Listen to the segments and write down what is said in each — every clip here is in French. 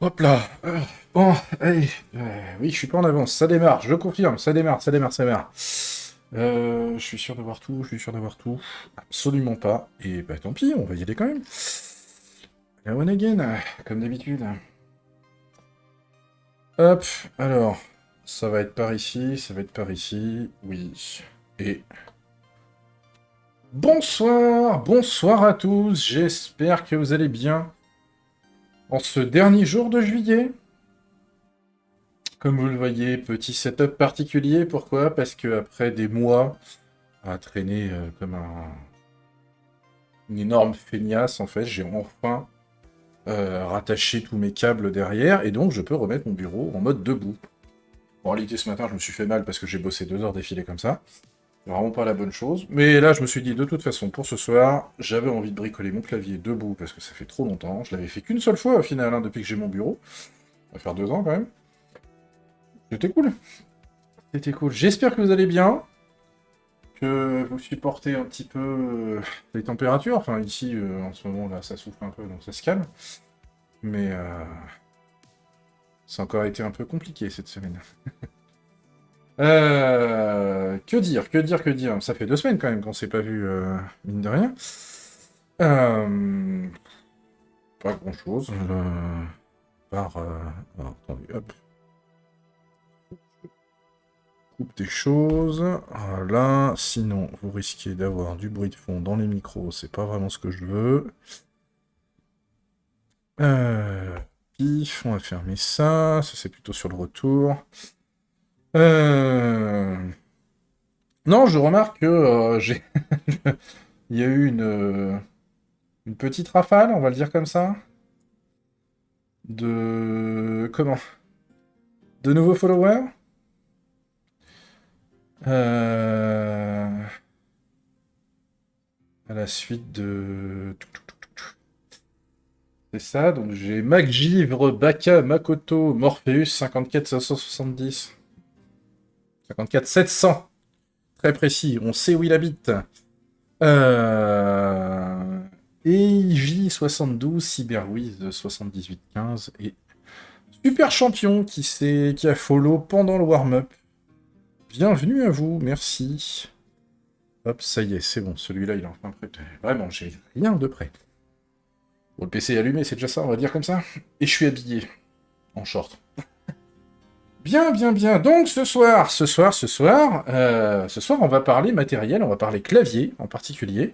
Hop là. Bon, allez. Oui, je suis pas en avance. Ça démarre, je confirme. Ça démarre, ça démarre, ça démarre. Je suis sûr d'avoir tout, je suis sûr d'avoir tout. Absolument pas. Et bah tant pis, on va y aller quand même. La one again, comme d'habitude. Hop, alors. Ça va être par ici, ça va être par ici. Oui. Et... Bonsoir, bonsoir à tous. J'espère que vous allez bien. En ce dernier jour de juillet. Comme vous le voyez, petit setup particulier. Pourquoi? Parce que après des mois à traîner comme une énorme feignasse, en fait, j'ai enfin rattaché tous mes câbles derrière, et donc je peux remettre mon bureau en mode debout. Bon, en réalité, ce matin, je me suis fait mal parce que j'ai bossé 2 heures d'affilée comme ça. C'est vraiment pas la bonne chose. Mais là, je me suis dit, de toute façon, pour ce soir, j'avais envie de bricoler mon clavier debout parce que ça fait trop longtemps. Je l'avais fait qu'une seule fois, au final, hein, depuis que j'ai mon bureau. Ça va faire 2 ans, quand même. C'était cool. C'était cool. J'espère que vous allez bien, que vous supportez un petit peu les températures. Enfin, ici, en ce moment, là, ça souffle un peu, donc ça se calme. Mais ça a encore été un peu compliqué cette semaine. Que dire, que dire, que dire? Ça fait 2 semaines quand même qu'on s'est pas vu, mine de rien. Euh, Pas grand-chose. Alors, attendez, hop. Coupe des choses. Voilà. Sinon, vous risquez d'avoir du bruit de fond dans les micros. C'est pas vraiment ce que je veux. Pif, on va fermer ça. Ça, c'est plutôt sur le retour. Non, je remarque que j'ai... Il y a eu une petite rafale, on va le dire comme ça. De... Comment? De nouveaux followers. Euh, À la suite de... C'est ça, donc j'ai MacGyvre, Baka, Makoto, Morpheus, 54 570. 54 700. Très précis, on sait où il habite. Euh... EJ72, Cyberwiz 7815 et Super Champion qui a follow pendant le warm-up. Bienvenue à vous, merci. Hop, ça y est, c'est bon, celui-là il est enfin prêt. Vraiment, j'ai rien de prêt. Bon, le PC est allumé, c'est déjà ça, on va dire comme ça. Et je suis habillé, en short. Bien, bien, bien. Donc ce soir, on va parler matériel, on va parler clavier en particulier.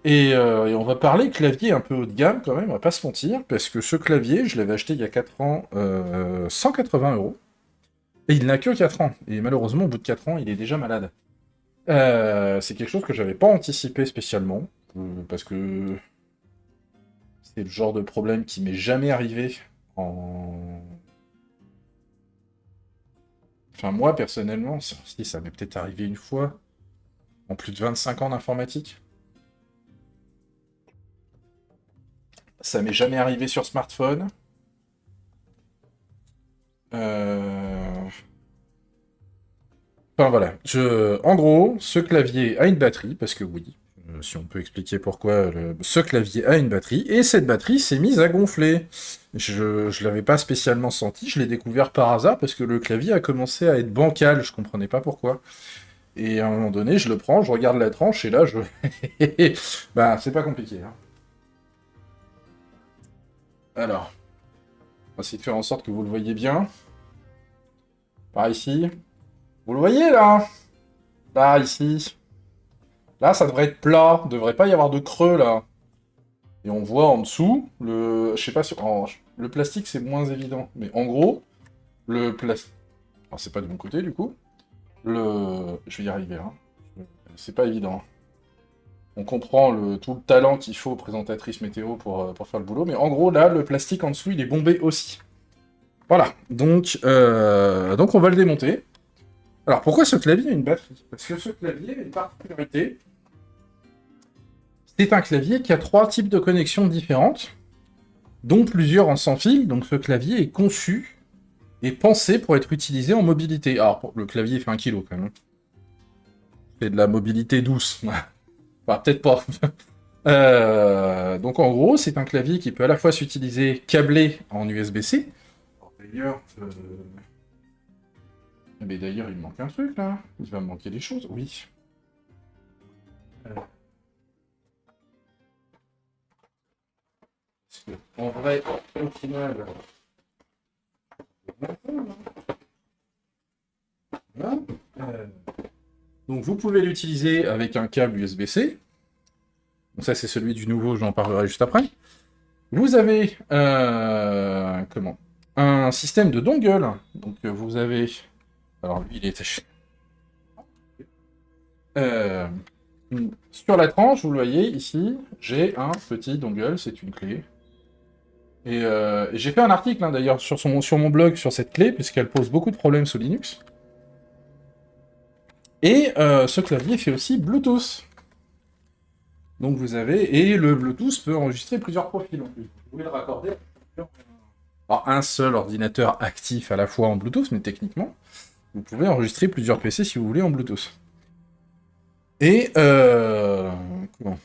Et on va parler clavier un peu haut de gamme quand même, on va pas se mentir, parce que ce clavier, je l'avais acheté il y a 4 ans, 180 €. Et il n'a que 4 ans. Et malheureusement, au bout de 4 ans, il est déjà malade. C'est quelque chose que j'avais pas anticipé spécialement, parce que c'est le genre de problème qui m'est jamais arrivé en... Enfin, moi, personnellement, si, ça m'est peut-être arrivé une fois, en plus de 25 ans d'informatique. Ça m'est jamais arrivé sur smartphone. Euh... Enfin voilà. En gros, ce clavier a une batterie, parce que oui, si on peut expliquer pourquoi, ce clavier a une batterie, et cette batterie s'est mise à gonfler. Je l'avais pas spécialement senti, je l'ai découvert par hasard, parce que le clavier a commencé à être bancal, je comprenais pas pourquoi. Et à un moment donné, je le prends, je regarde la tranche, et là, je... Bah, c'est pas compliqué, hein. Alors, on va essayer de faire en sorte que vous le voyez bien. Par ici. Vous le voyez, là? Là, ici. Là, ça devrait être plat, devrait pas y avoir de creux, là. Et on voit en dessous, je sais pas si... le plastique, c'est moins évident. Mais en gros, le plastique... Alors, c'est pas de mon côté, du coup. Je vais y arriver, hein. C'est pas évident. On comprend tout le talent qu'il faut aux présentatrices météo pour faire le boulot, mais en gros, là, le plastique en dessous, il est bombé aussi. Voilà, donc on va le démonter. Alors, pourquoi ce clavier a une batterie? Parce que ce clavier a une particularité. C'est un clavier qui a 3 types de connexions différentes, dont plusieurs en sans fil, donc ce clavier est conçu et pensé pour être utilisé en mobilité. Alors, le clavier fait 1 kg quand même. C'est de la mobilité douce. Enfin, peut-être pas. donc en gros, c'est un clavier qui peut à la fois s'utiliser câblé en USB-C. D'ailleurs, mais d'ailleurs, il me manque un truc là. Il va me manquer des choses. Oui. Parce que, en vrai, au final. Voilà. Donc vous pouvez l'utiliser avec un câble USB-C. Donc ça, c'est celui du nouveau, j'en parlerai juste après. Vous avez comment, un système de dongle. Donc vous avez... Alors lui, il est... sur la tranche, vous le voyez ici, j'ai un petit dongle, c'est une clé. Et j'ai fait un article hein, d'ailleurs sur mon blog sur cette clé, puisqu'elle pose beaucoup de problèmes sous Linux. Et ce clavier fait aussi Bluetooth. Donc vous avez... Et le Bluetooth peut enregistrer plusieurs profils. Donc, vous pouvez le raccorder sur un seul ordinateur actif à la fois en Bluetooth, mais techniquement, vous pouvez enregistrer plusieurs PC si vous voulez en Bluetooth. Et comment ?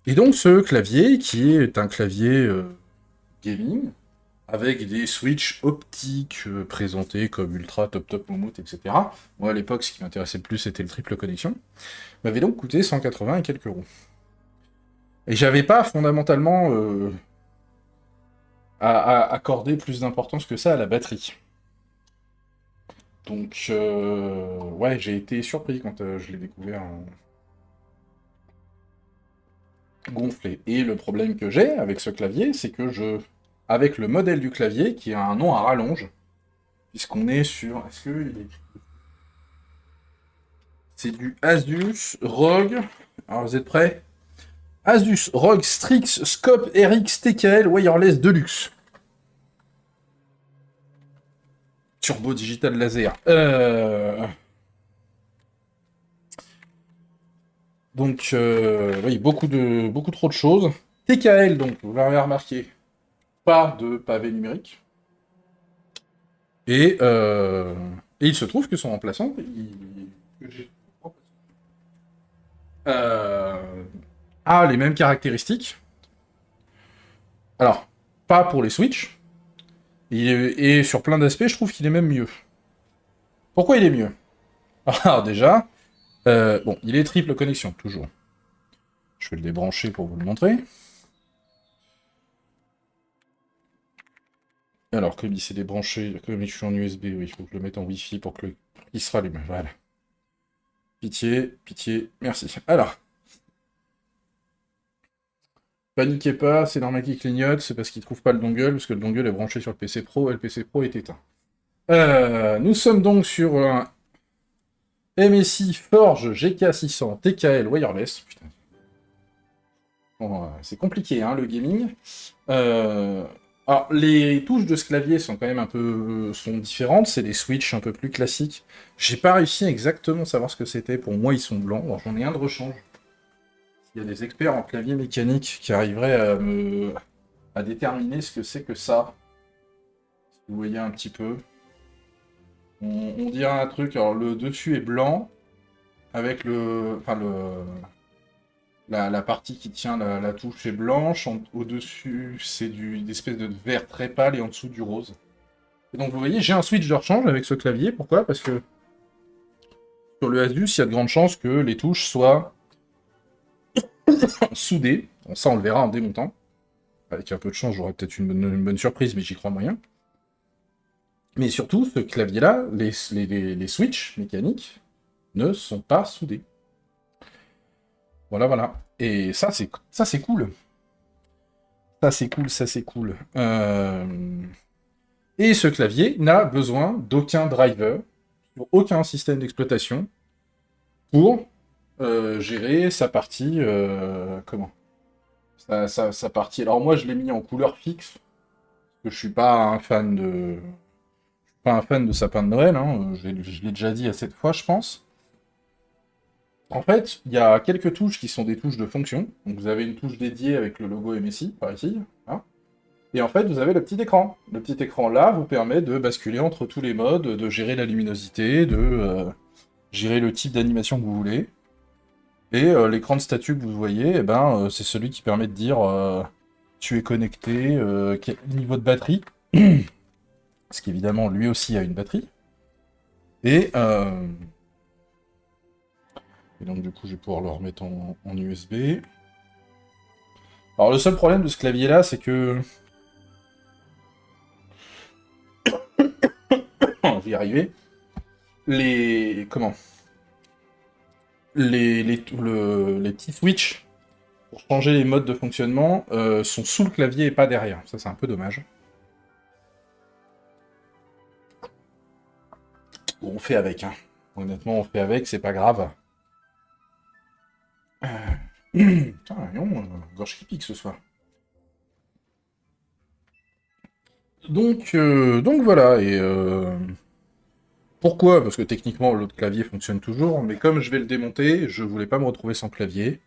Et donc ce clavier, qui est un clavier gaming, avec des switches optiques présentés comme Ultra, Top Top, Momote, etc. Moi, à l'époque, ce qui m'intéressait le plus, c'était le triple connexion. M'avait donc coûté 180 et quelques euros. Et j'avais pas fondamentalement à accorder plus d'importance que ça à la batterie. Donc, ouais, j'ai été surpris quand je l'ai découvert gonflé. Et le problème que j'ai avec ce clavier, c'est que avec le modèle du clavier, qui a un nom à rallonge, puisqu'on est sur... Est-ce que il est... C'est du Asus ROG... Alors, vous êtes prêts ? Asus ROG Strix Scope RX TKL Wireless Deluxe. Turbo Digital Laser. Donc, oui, beaucoup trop de choses. TKL, donc, vous l'avez remarqué, pas de pavé numérique. Et il se trouve que son remplaçant, a les mêmes caractéristiques. Alors, pas pour les Switch. Et sur plein d'aspects, je trouve qu'il est même mieux. Pourquoi il est mieux ? Alors déjà, bon, il est triple connexion, toujours. Je vais le débrancher pour vous le montrer. Alors, comme il s'est débranché, comme je suis en USB, oui, il faut que je le mette en Wi-Fi pour que il se rallume. Voilà. Pitié, pitié, merci. Alors. Paniquez pas, c'est normal qu'il clignote, c'est parce qu'il trouve pas le dongle, parce que le dongle est branché sur le PC Pro, et le PC Pro est éteint. Nous sommes donc sur un MSI Forge GK600 TKL Wireless. Putain. Bon, c'est compliqué, hein, le gaming. Alors, les touches de ce clavier sont quand même sont différentes, c'est des switches un peu plus classiques. J'ai pas réussi à exactement savoir ce que c'était, pour moi ils sont blancs, alors j'en ai un de rechange. Il y a des experts en clavier mécanique qui arriveraient à déterminer ce que c'est que ça. Si vous voyez un petit peu. On dirait un truc, alors le dessus est blanc, avec la partie qui tient la touche est blanche, au-dessus c'est une espèce de vert très pâle et en dessous du rose. Et donc vous voyez, j'ai un switch de rechange avec ce clavier, pourquoi ? Parce que sur le Asus, il y a de grandes chances que les touches soient soudées. Bon, ça on le verra en démontant. Avec un peu de chance, j'aurai peut-être une bonne surprise, mais j'y crois moyen. Mais surtout, ce clavier-là, les switches mécaniques ne sont pas soudés. Voilà, voilà. Et ça, c'est cool. Ça, c'est cool. Et ce clavier n'a besoin d'aucun driver, aucun système d'exploitation pour gérer sa partie... comment ? Sa partie... Alors moi, je l'ai mis en couleur fixe, parce que je suis pas un fan de... Pas un fan de sapin de Noël, hein. Je l'ai déjà dit à cette fois, je pense. En fait, il y a quelques touches qui sont des touches de fonction. Donc vous avez une touche dédiée avec le logo MSI, par ici. Hein. Et en fait, vous avez le petit écran. Le petit écran là vous permet de basculer entre tous les modes, de gérer la luminosité, de gérer le type d'animation que vous voulez. Et l'écran de statut que vous voyez, c'est celui qui permet de dire tu es connecté, quel niveau de batterie, parce qu'évidemment, lui aussi a une batterie. Et donc, du coup, je vais pouvoir le remettre en USB. Alors, le seul problème de ce clavier-là, c'est que... je vais y arriver. Les... Comment les petits switches pour changer les modes de fonctionnement sont sous le clavier et pas derrière. Ça, c'est un peu dommage. Bon, on fait avec, hein. Honnêtement, on fait avec, c'est pas grave. Putain, non, gorge qui pique ce soir. Donc voilà, et pourquoi? Parce que techniquement, l'autre clavier fonctionne toujours, mais comme je vais le démonter, je voulais pas me retrouver sans clavier,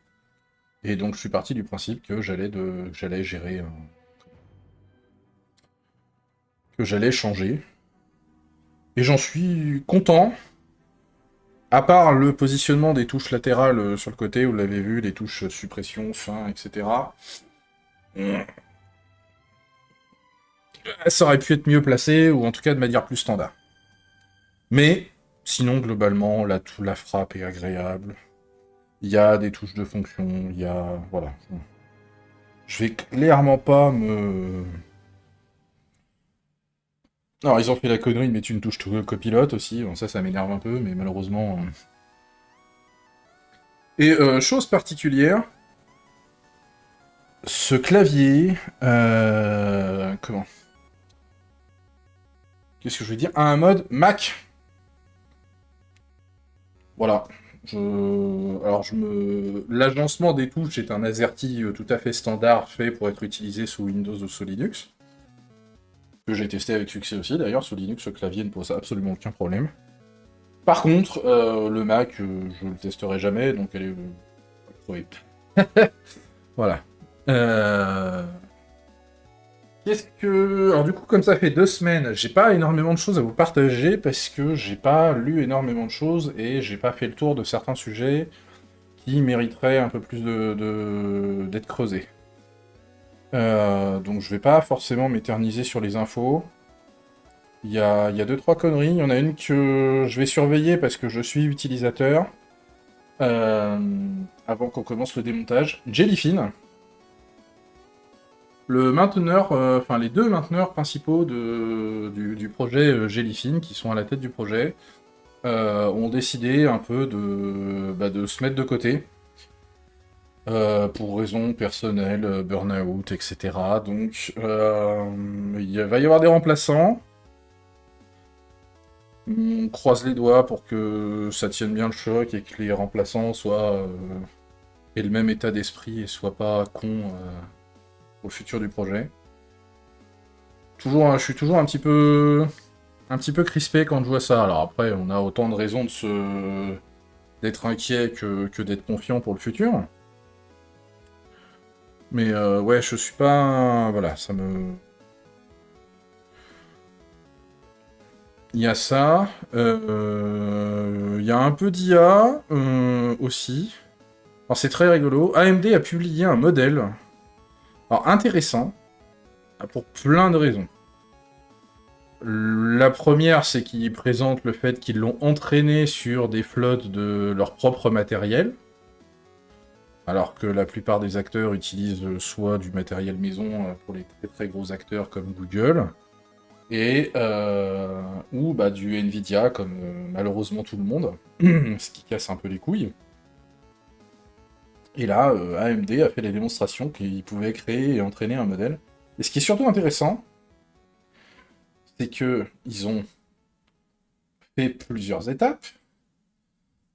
et donc je suis parti du principe que j'allais gérer... que j'allais changer. Et j'en suis content, à part le positionnement des touches latérales sur le côté, vous l'avez vu, les touches suppression, fin, etc. Ça aurait pu être mieux placé, ou en tout cas de manière plus standard. Mais, sinon, globalement, la frappe est agréable. Il y a des touches de fonction, il y a... Voilà. Je vais clairement pas me... Alors, ils ont fait la connerie de mettre une touche copilote aussi, bon, ça m'énerve un peu, mais malheureusement... Et chose particulière, ce clavier... Comment? Qu'est-ce que je veux dire? A un mode Mac. Voilà. L'agencement des touches est un AZERTY tout à fait standard, fait pour être utilisé sous Windows ou sous Linux. Que j'ai testé avec succès aussi, d'ailleurs, sous Linux, ce clavier ne pose absolument aucun problème. Par contre, le Mac, je le testerai jamais, donc elle est... oui. Voilà. Qu'est-ce que... Alors du coup, comme ça fait 2 semaines, j'ai pas énormément de choses à vous partager, parce que j'ai pas lu énormément de choses, et j'ai pas fait le tour de certains sujets qui mériteraient un peu plus d'être creusés. Donc je vais pas forcément m'éterniser sur les infos. Il y a 2-3 conneries. Il y en a une que je vais surveiller parce que je suis utilisateur. Avant qu'on commence le démontage. Jellyfin. Le mainteneur, enfin les 2 mainteneurs principaux du projet Jellyfin, qui sont à la tête du projet, ont décidé un peu de se mettre de côté. Pour raisons personnelles, burn-out, etc. Donc, il va y avoir des remplaçants. On croise les doigts pour que ça tienne bien le choc et que les remplaçants aient le même état d'esprit et soient pas cons au futur du projet. Je suis toujours un petit peu crispé quand je vois ça. Alors après, on a autant de raisons d'être inquiet que d'être confiant pour le futur. Mais ouais, je suis pas... Voilà, ça me... Il y a ça. Il y a un peu d'IA aussi. Alors c'est très rigolo. AMD a publié un modèle. Alors intéressant. Pour plein de raisons. La première, c'est qu'ils présentent le fait qu'ils l'ont entraîné sur des flottes de leur propre matériel. Alors que la plupart des acteurs utilisent soit du matériel maison pour les très très gros acteurs comme Google, et ou du Nvidia comme malheureusement tout le monde, ce qui casse un peu les couilles. Et là, AMD a fait les démonstrations qu'ils pouvaient créer et entraîner un modèle. Et ce qui est surtout intéressant, c'est que ils ont fait plusieurs étapes.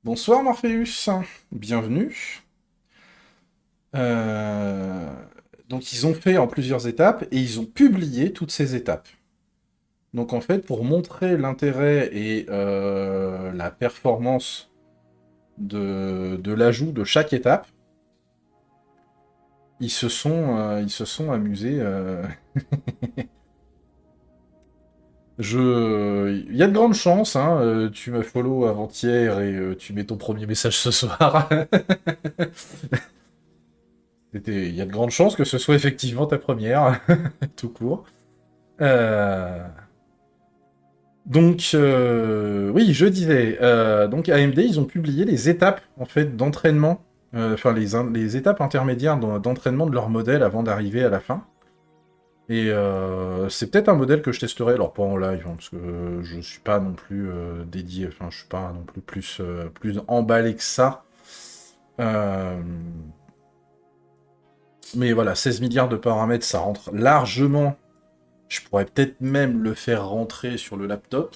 Bonsoir Morpheus, bienvenue. Donc ils ont fait en plusieurs étapes et ils ont publié toutes ces étapes. Donc en fait, pour montrer l'intérêt et la performance de l'ajout de chaque étape, ils se sont amusés. Il y a de grandes chances, hein, tu m'as follow avant-hier et tu mets ton premier message ce soir. Il y a de grandes chances que ce soit effectivement ta première, tout court. Euh, Donc, oui, je disais, donc AMD, ils ont publié les étapes en fait d'entraînement, enfin les étapes intermédiaires d'entraînement de leur modèle avant d'arriver à la fin. Et c'est peut-être un modèle que je testerai, alors pas en live, hein, parce que je suis pas non plus dédié, enfin je suis pas non plus plus emballé que ça. Euh, mais voilà, 16 milliards de paramètres, ça rentre largement. Je pourrais peut-être même le faire rentrer sur le laptop,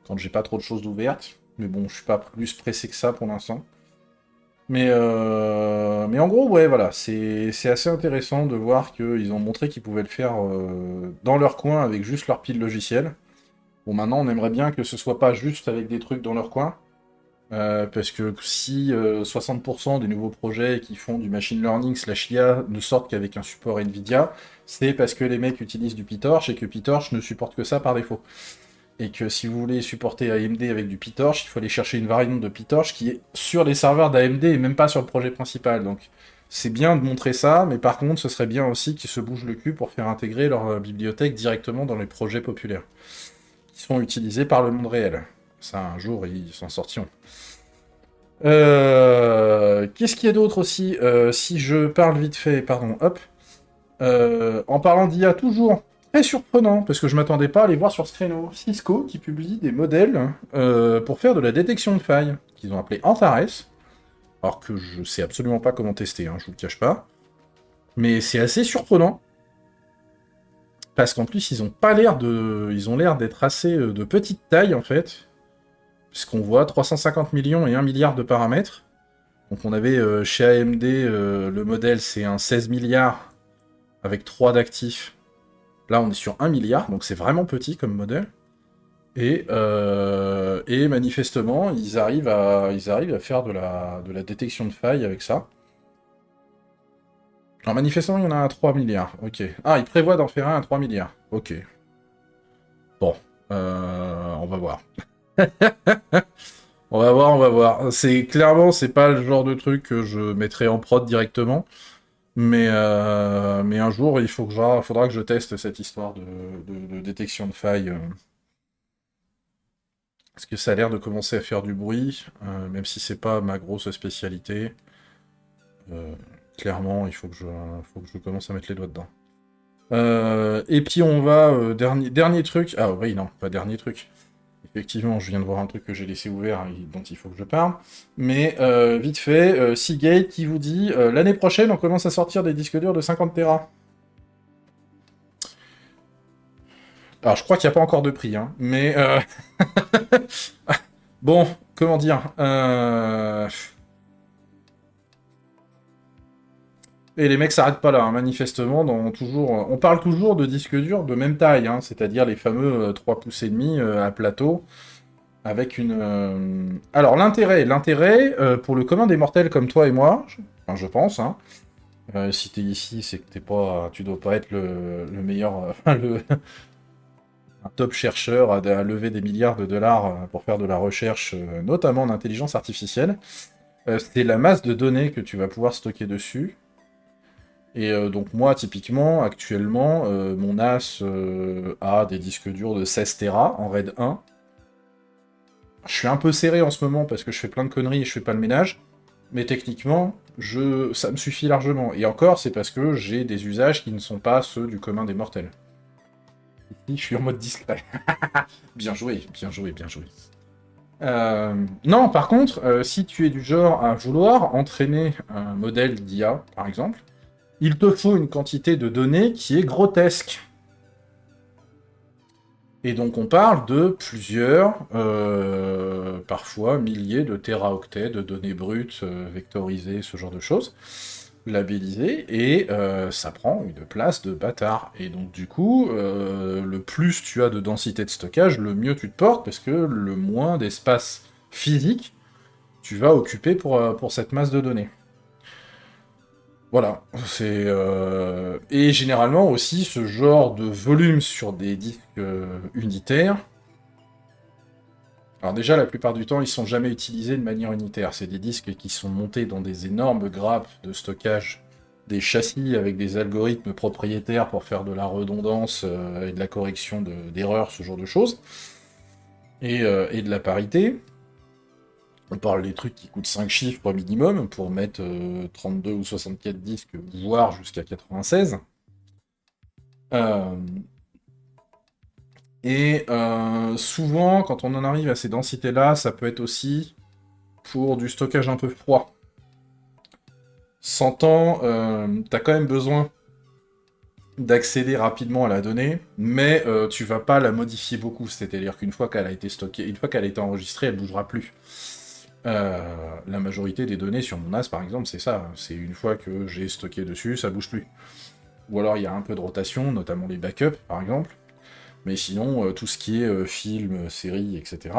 quand j'ai pas trop de choses ouvertes. Mais bon, je suis pas plus pressé que ça pour l'instant. Mais en gros, ouais, voilà, c'est assez intéressant de voir qu'ils ont montré qu'ils pouvaient le faire dans leur coin avec juste leur pile logicielle. Bon, maintenant, on aimerait bien que ce soit pas juste avec des trucs dans leur coin, parce que si 60% des nouveaux projets qui font du machine learning slash IA ne sortent qu'avec un support NVIDIA, c'est parce que les mecs utilisent du PyTorch et que PyTorch ne supporte que ça par défaut. Et que si vous voulez supporter AMD avec du PyTorch, il faut aller chercher une variante de PyTorch qui est sur les serveurs d'AMD et même pas sur le projet principal. Donc c'est bien de montrer ça, mais par contre ce serait bien aussi qu'ils se bougent le cul pour faire intégrer leur bibliothèque directement dans les projets populaires, qui sont utilisés par le monde réel. Ça, un jour, ils s'en sortiront. Qu'est-ce qu'il y a d'autre aussi si je parle vite fait, pardon, hop. En parlant d'IA toujours, très surprenant, parce que je m'attendais pas à les voir sur ce créneau. Cisco qui publie des modèles pour faire de la détection de failles, qu'ils ont appelé Antares, alors que je sais absolument pas comment tester, hein, je vous le cache pas. Mais c'est assez surprenant, parce qu'en plus ils ont pas l'air de. Ils ont l'air d'être assez de petite taille en fait, puisqu'on voit 350 millions et 1 milliard de paramètres. Donc on avait chez AMD, le modèle c'est un 16 milliards avec 3 d'actifs. Là, on est sur 1 milliard, donc c'est vraiment petit comme modèle. Et manifestement, ils arrivent à faire de la détection de failles avec ça. Alors manifestement, il y en a un à 3 milliards. Ok. Ah, ils prévoient d'en faire un à 3 milliards. Ok. Bon. On va voir. On va voir, on va voir. Clairement, c'est pas le genre de truc que je mettrai en prod directement. Mais un jour, faudra que je teste cette histoire de détection de failles. Parce que ça a l'air de commencer à faire du bruit, même si c'est pas ma grosse spécialité. Euh, Clairement, faut que je commence à mettre les doigts dedans. Et puis on va, dernier truc. Ah oui, non, pas dernier truc. Effectivement, je viens de voir un truc que j'ai laissé ouvert, dont il faut que je parle. Mais vite fait, Seagate qui vous dit l'année prochaine, on commence à sortir des disques durs de 50 Tera. Alors, je crois qu'il n'y a pas encore de prix, hein, mais bon, comment dire Et les mecs s'arrêtent pas là, hein, manifestement. On parle toujours de disques durs de même taille, hein, c'est-à-dire les fameux 3 pouces et demi à plateau, avec une. Alors l'intérêt pour le commun des mortels comme toi et moi, enfin, je pense, hein, si t'es ici, c'est que tu dois pas être le meilleur, un top chercheur à lever des milliards de dollars pour faire de la recherche, notamment en intelligence artificielle. C'est la masse de données que tu vas pouvoir stocker dessus. Et donc moi, typiquement, actuellement, mon NAS a des disques durs de 16 Tera en RAID 1. Je suis un peu serré en ce moment parce que je fais plein de conneries et je fais pas le ménage. Mais techniquement, ça me suffit largement. Et encore, c'est parce que j'ai des usages qui ne sont pas ceux du commun des mortels. Ici, je suis en mode discret. Bien joué, bien joué, bien joué. Non, par contre, si tu es du genre à vouloir entraîner un modèle d'IA, par exemple, il te faut une quantité de données qui est grotesque. Et donc on parle de plusieurs, parfois milliers de téraoctets de données brutes, vectorisées, ce genre de choses, labellisées, et ça prend une place de bâtard. Et donc du coup, le plus tu as de densité de stockage, le mieux tu te portes, parce que le moins d'espace physique tu vas occuper pour cette masse de données. Voilà, et généralement aussi, ce genre de volume sur des disques unitaires... Alors déjà, la plupart du temps, ils sont jamais utilisés de manière unitaire. C'est des disques qui sont montés dans des énormes grappes de stockage des châssis avec des algorithmes propriétaires pour faire de la redondance et de la correction d'erreurs, ce genre de choses, et de la parité. On parle des trucs qui coûtent 5 chiffres minimum pour mettre 32 ou 64 disques, voire jusqu'à 96. Souvent, quand on en arrive à ces densités-là, ça peut être aussi pour du stockage un peu froid. S'entend, t'as quand même besoin d'accéder rapidement à la donnée, mais tu vas pas la modifier beaucoup. C'est-à-dire qu'une fois qu'elle a été stockée, une fois qu'elle a été enregistrée, elle bougera plus. La majorité des données sur mon NAS, par exemple, c'est ça. C'est une fois que j'ai stocké dessus, ça bouge plus. Ou alors il y a un peu de rotation, notamment les backups, par exemple. Mais sinon, tout ce qui est film, série, etc.,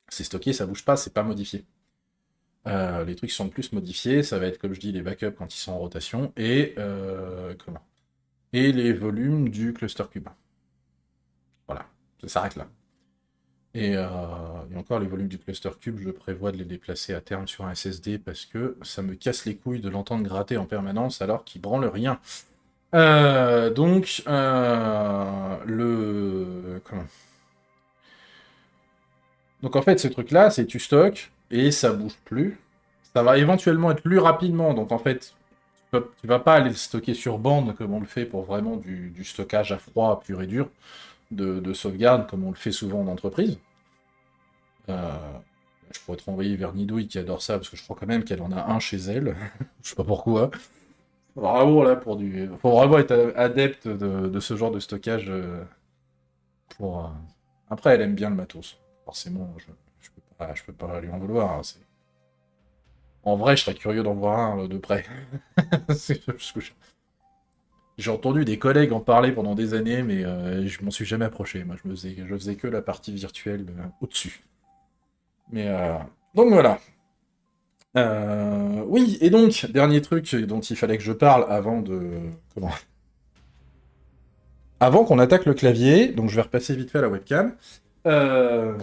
c'est stocké, ça bouge pas, c'est pas modifié. Les trucs qui sont le plus modifiés, ça va être, comme je dis, les backups quand ils sont en rotation, et les volumes du cluster cube. Voilà, ça s'arrête là. Et encore, les volumes du cluster cube, je prévois de les déplacer à terme sur un SSD parce que ça me casse les couilles de l'entendre gratter en permanence alors qu'il branle rien. Donc en fait, ce truc-là, c'est tu stockes et ça bouge plus. Ça va éventuellement être lu rapidement, donc en fait, tu vas pas aller le stocker sur bande comme on le fait pour vraiment du stockage à froid pur et dur, de sauvegarde comme on le fait souvent en entreprise. Je pourrais te renvoyer vers Nidouille qui adore ça, parce que je crois quand même qu'elle en a un chez elle. Je sais pas pourquoi. Bravo là pour du. Faut vraiment être adepte de ce genre de stockage pour. Après, elle aime bien le matos. Forcément, je peux pas lui en vouloir, hein, en vrai, je serais curieux d'en voir un de près. C'est juste que j'ai entendu des collègues en parler pendant des années, mais je m'en suis jamais approché. Moi, je faisais que la partie virtuelle au-dessus. Mais donc voilà. Oui, et donc, dernier truc dont il fallait que je parle avant de. Comment? Avant qu'on attaque le clavier, donc je vais repasser vite fait à la webcam. Euh,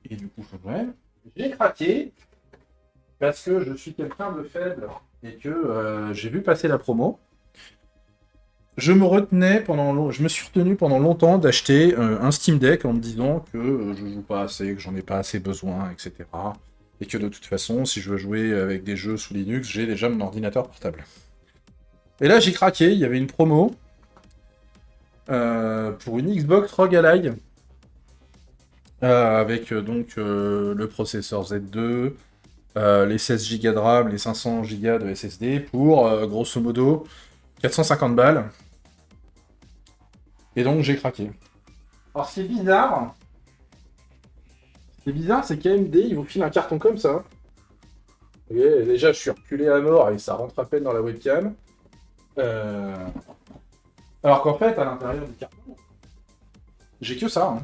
Et du coup, j'ai craqué parce que je suis quelqu'un de faible et que j'ai vu passer la promo. Je me suis retenu pendant longtemps d'acheter un Steam Deck en me disant que je joue pas assez, que j'en ai pas assez besoin, etc. Et que de toute façon, si je veux jouer avec des jeux sous Linux, j'ai déjà mon ordinateur portable. Et là, j'ai craqué, il y avait une promo pour une Xbox ROG Ally avec donc le processeur Z2, les 16 Go de RAM, les 500 Go de SSD pour grosso modo 450 balles. Et donc j'ai craqué. Alors ce qui est bizarre, c'est qu'AMD, ils vous filent un carton comme ça. Vous voyez, déjà, je suis reculé à mort et ça rentre à peine dans la webcam. Alors qu'en fait, à l'intérieur du carton, j'ai que ça.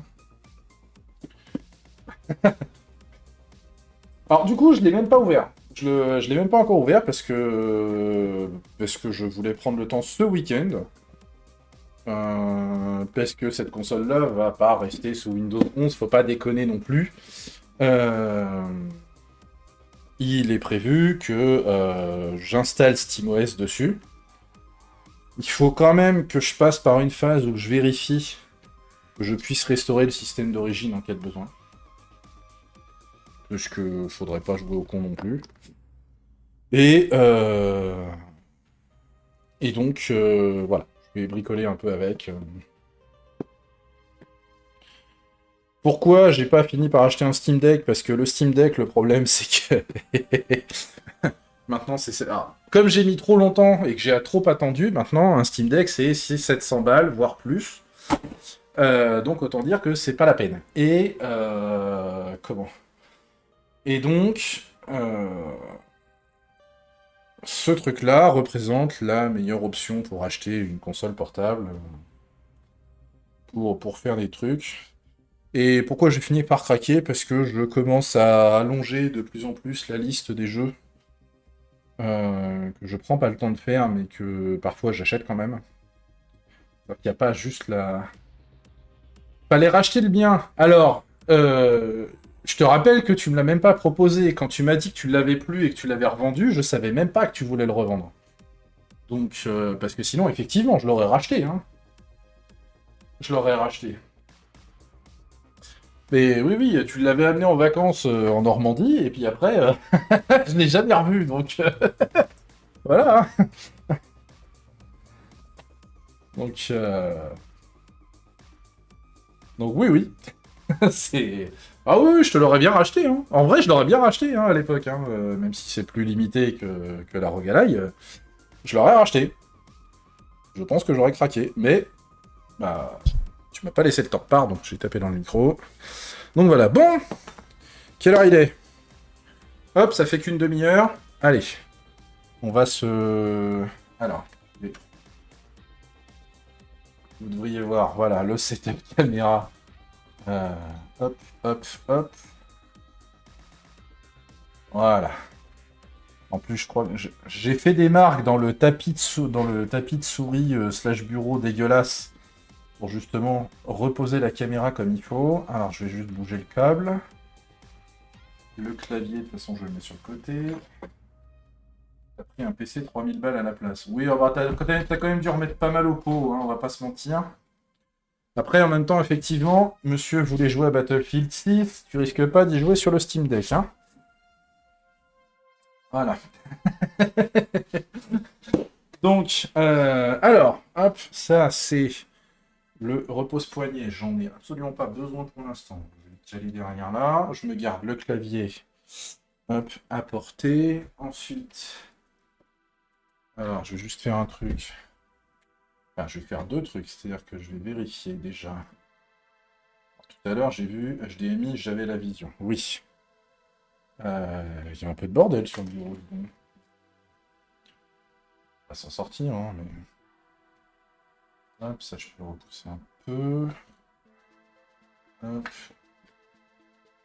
Alors du coup, je l'ai même pas ouvert. Je l'ai même pas encore ouvert parce que je voulais prendre le temps ce week-end. Parce que cette console-là va pas rester sous Windows 11, faut pas déconner non plus. Il est prévu que j'installe SteamOS dessus. Il faut quand même que je passe par une phase où je vérifie que je puisse restaurer le système d'origine en cas de besoin. Parce que faudrait pas jouer au con non plus. Et donc, voilà. Je vais bricoler un peu avec. Pourquoi j'ai pas fini par acheter un Steam Deck? Parce que le Steam Deck, le problème, c'est que... Maintenant, c'est... Ah, comme j'ai mis trop longtemps et que j'ai trop attendu, maintenant, un Steam Deck, c'est 600-700 balles, voire plus. Donc, autant dire que c'est pas la peine. Et... comment? Et donc... ce truc-là représente la meilleure option pour acheter une console portable, pour faire des trucs. Et pourquoi j'ai fini par craquer? Parce que je commence à allonger de plus en plus la liste des jeux que je prends pas le temps de faire, mais que parfois j'achète quand même. Donc il n'y a pas juste la... Fallait racheter le bien. Alors, je te rappelle que tu me l'as même pas proposé. Quand tu m'as dit que tu l'avais plus et que tu l'avais revendu, je savais même pas que tu voulais le revendre. Donc, parce que sinon, effectivement, je l'aurais racheté, hein. Je l'aurais racheté. Mais oui, oui, tu l'avais amené en vacances en Normandie, et puis après, je l'ai jamais revu, donc voilà, hein. Donc, donc oui, oui. C'est... Ah oui, oui, je te l'aurais bien racheté, hein. En vrai, je l'aurais bien racheté, hein, à l'époque, hein, même si c'est plus limité que la Rogalaï, je l'aurais racheté. Je pense que j'aurais craqué, mais bah, tu m'as pas laissé le temps de part, donc j'ai tapé dans le micro. Donc voilà, bon, quelle heure il est? Hop, ça fait qu'une demi-heure. Allez, on va se... Alors, vous devriez voir, voilà, le setup caméra. Euh, hop, hop, hop. Voilà. En plus, je crois que j'ai fait des marques dans le tapis de souris slash bureau dégueulasse pour justement reposer la caméra comme il faut. Alors, je vais juste bouger le câble. Le clavier, de toute façon, je le mets sur le côté. T'as pris un PC 3000 balles à la place. Oui, bah, t'as quand même dû remettre pas mal au pot, hein, on va pas se mentir. Après, en même temps, effectivement, monsieur voulait jouer à Battlefield 6, tu risques pas d'y jouer sur le Steam Deck, hein. Voilà. Donc, alors, hop, ça c'est le repose-poignet. J'en ai absolument pas besoin pour l'instant. Je vais le caler derrière là. Je me garde le clavier, hop, à portée. Ensuite, alors, je vais juste faire un truc. Enfin, je vais faire deux trucs. C'est-à-dire que je vais vérifier déjà. Tout à l'heure, j'ai vu HDMI, j'avais la vision. Oui. Il y a un peu de bordel sur le bureau. Bon. On va s'en sortir, hein, mais... Hop, ça je peux repousser un peu. Hop.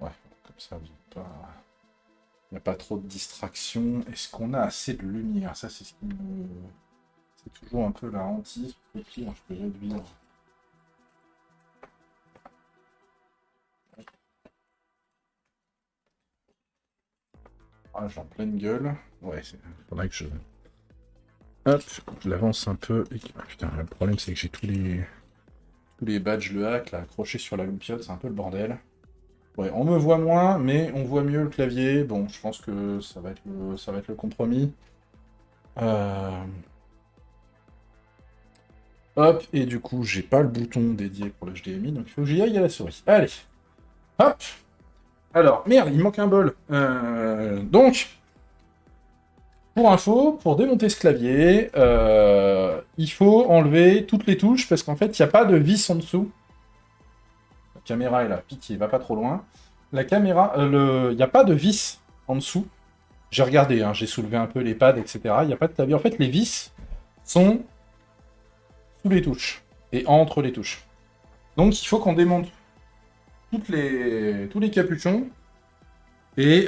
Ouais, comme ça, vous n'êtes pas... Il n'y a pas trop de distraction. Est-ce qu'on a assez de lumière? Ça, c'est ce qui me... C'est toujours un peu la hantise. Au pire, je peux réduire. Ah, j'ai en pleine gueule. Ouais, il faudrait que je... Hop, je l'avance un peu. Et... Ah, putain, le problème, c'est que j'ai tous les badges, le hack, là, accrochés sur la loupiote. C'est un peu le bordel. Ouais, on me voit moins, mais on voit mieux le clavier. Bon, je pense que ça va être le compromis. Hop, et du coup, j'ai pas le bouton dédié pour le HDMI, donc il faut que j'y aille à la souris. Allez, hop. Alors, merde, il manque un bol. Donc, pour info, pour démonter ce clavier, il faut enlever toutes les touches, parce qu'en fait, il n'y a pas de vis en dessous. La caméra est là, pitié, va pas trop loin. La caméra, il n'y a pas de vis en dessous. J'ai regardé, hein, j'ai soulevé un peu les pads, etc. Il n'y a pas de clavier. En fait, les vis sont sous les touches et entre les touches. Donc, il faut qu'on démonte tous les capuchons. Et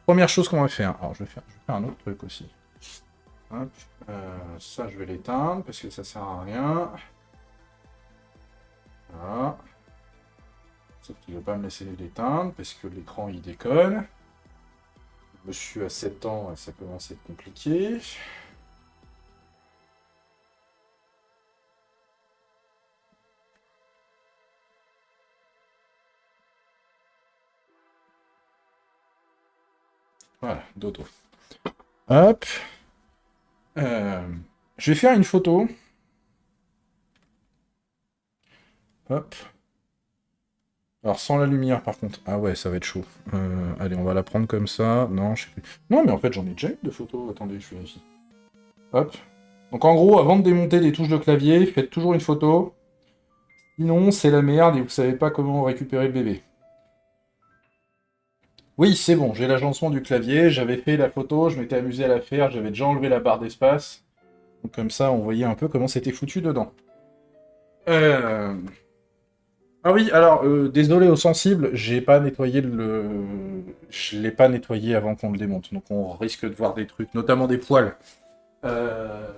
première chose qu'on va faire. Alors, je vais faire un autre truc aussi. Hop, ça, je vais l'éteindre parce que ça sert à rien. Voilà. Sauf qu'il ne veut pas me laisser l'éteindre parce que l'écran il déconne. Monsieur a 7 ans, ça commence à être compliqué. Voilà, dodo. Hop. Je vais faire une photo. Hop. Alors sans la lumière par contre. Ah ouais, ça va être chaud. Allez, on va la prendre comme ça. Non, je sais plus. Non, mais en fait, j'en ai déjà eu de photos. Attendez, je vérifie. Hop. Donc en gros, avant de démonter les touches de clavier, faites toujours une photo. Sinon, c'est la merde et vous savez pas comment récupérer le bébé. Oui, c'est bon, j'ai l'agencement du clavier, j'avais fait la photo, je m'étais amusé à la faire, j'avais déjà enlevé la barre d'espace. Donc comme ça, on voyait un peu comment c'était foutu dedans. Euh... Ah oui, alors, désolé aux sensibles, j'ai pas nettoyé Je l'ai pas nettoyé avant qu'on le démonte, donc on risque de voir des trucs, notamment des poils. Euh...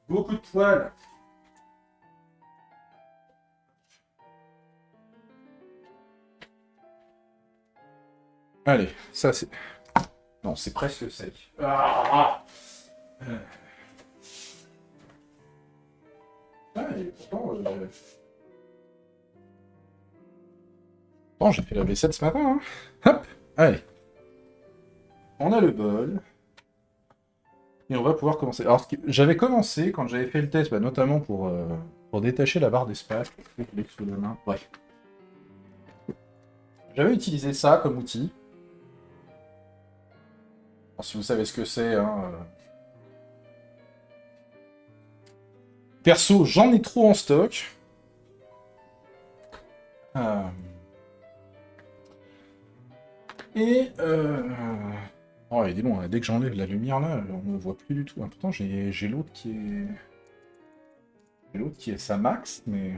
Beaucoup de poils. Allez, ça c'est... Non, c'est presque sec. Ah Ah, et pourtant, bon, j'ai fait la vaisselle ce matin. Hein. Hop, allez. On a le bol. Et on va pouvoir commencer. Alors, j'avais commencé quand j'avais fait le test, bah, notamment pour détacher la barre d'espace. Sous la main. Bref. J'avais utilisé ça comme outil. Alors, si vous savez ce que c'est, hein, Perso, j'en ai trop en stock. Euh... Et... Oh, et dis donc, dès que j'enlève la lumière là, on ne voit plus du tout. Pourtant, j'ai l'autre qui est... J'ai l'autre qui est sa max, mais...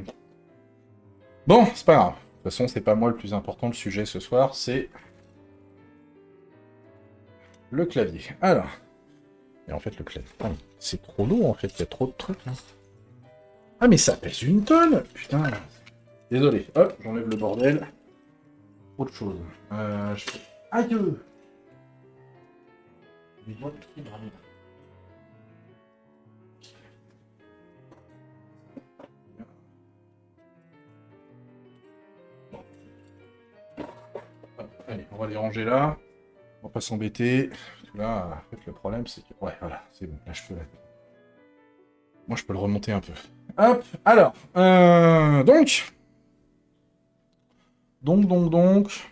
Bon, c'est pas grave. De toute façon, c'est pas moi le plus important, le sujet ce soir, c'est... le clavier. Alors... Et en fait, le clavier... C'est trop lourd, en fait, il y a trop de trucs, là. Ah, mais ça pèse une tonne. Putain. Désolé. Hop, j'enlève le bordel. Autre chose. Aïe. Mais moi, le truc, vraiment. Allez, on va les ranger là. On va pas s'embêter. Là, en fait, le problème, c'est que... Ouais, voilà, c'est bon. Là, je peux... Moi, je peux le remonter un peu. Hop, alors. Donc...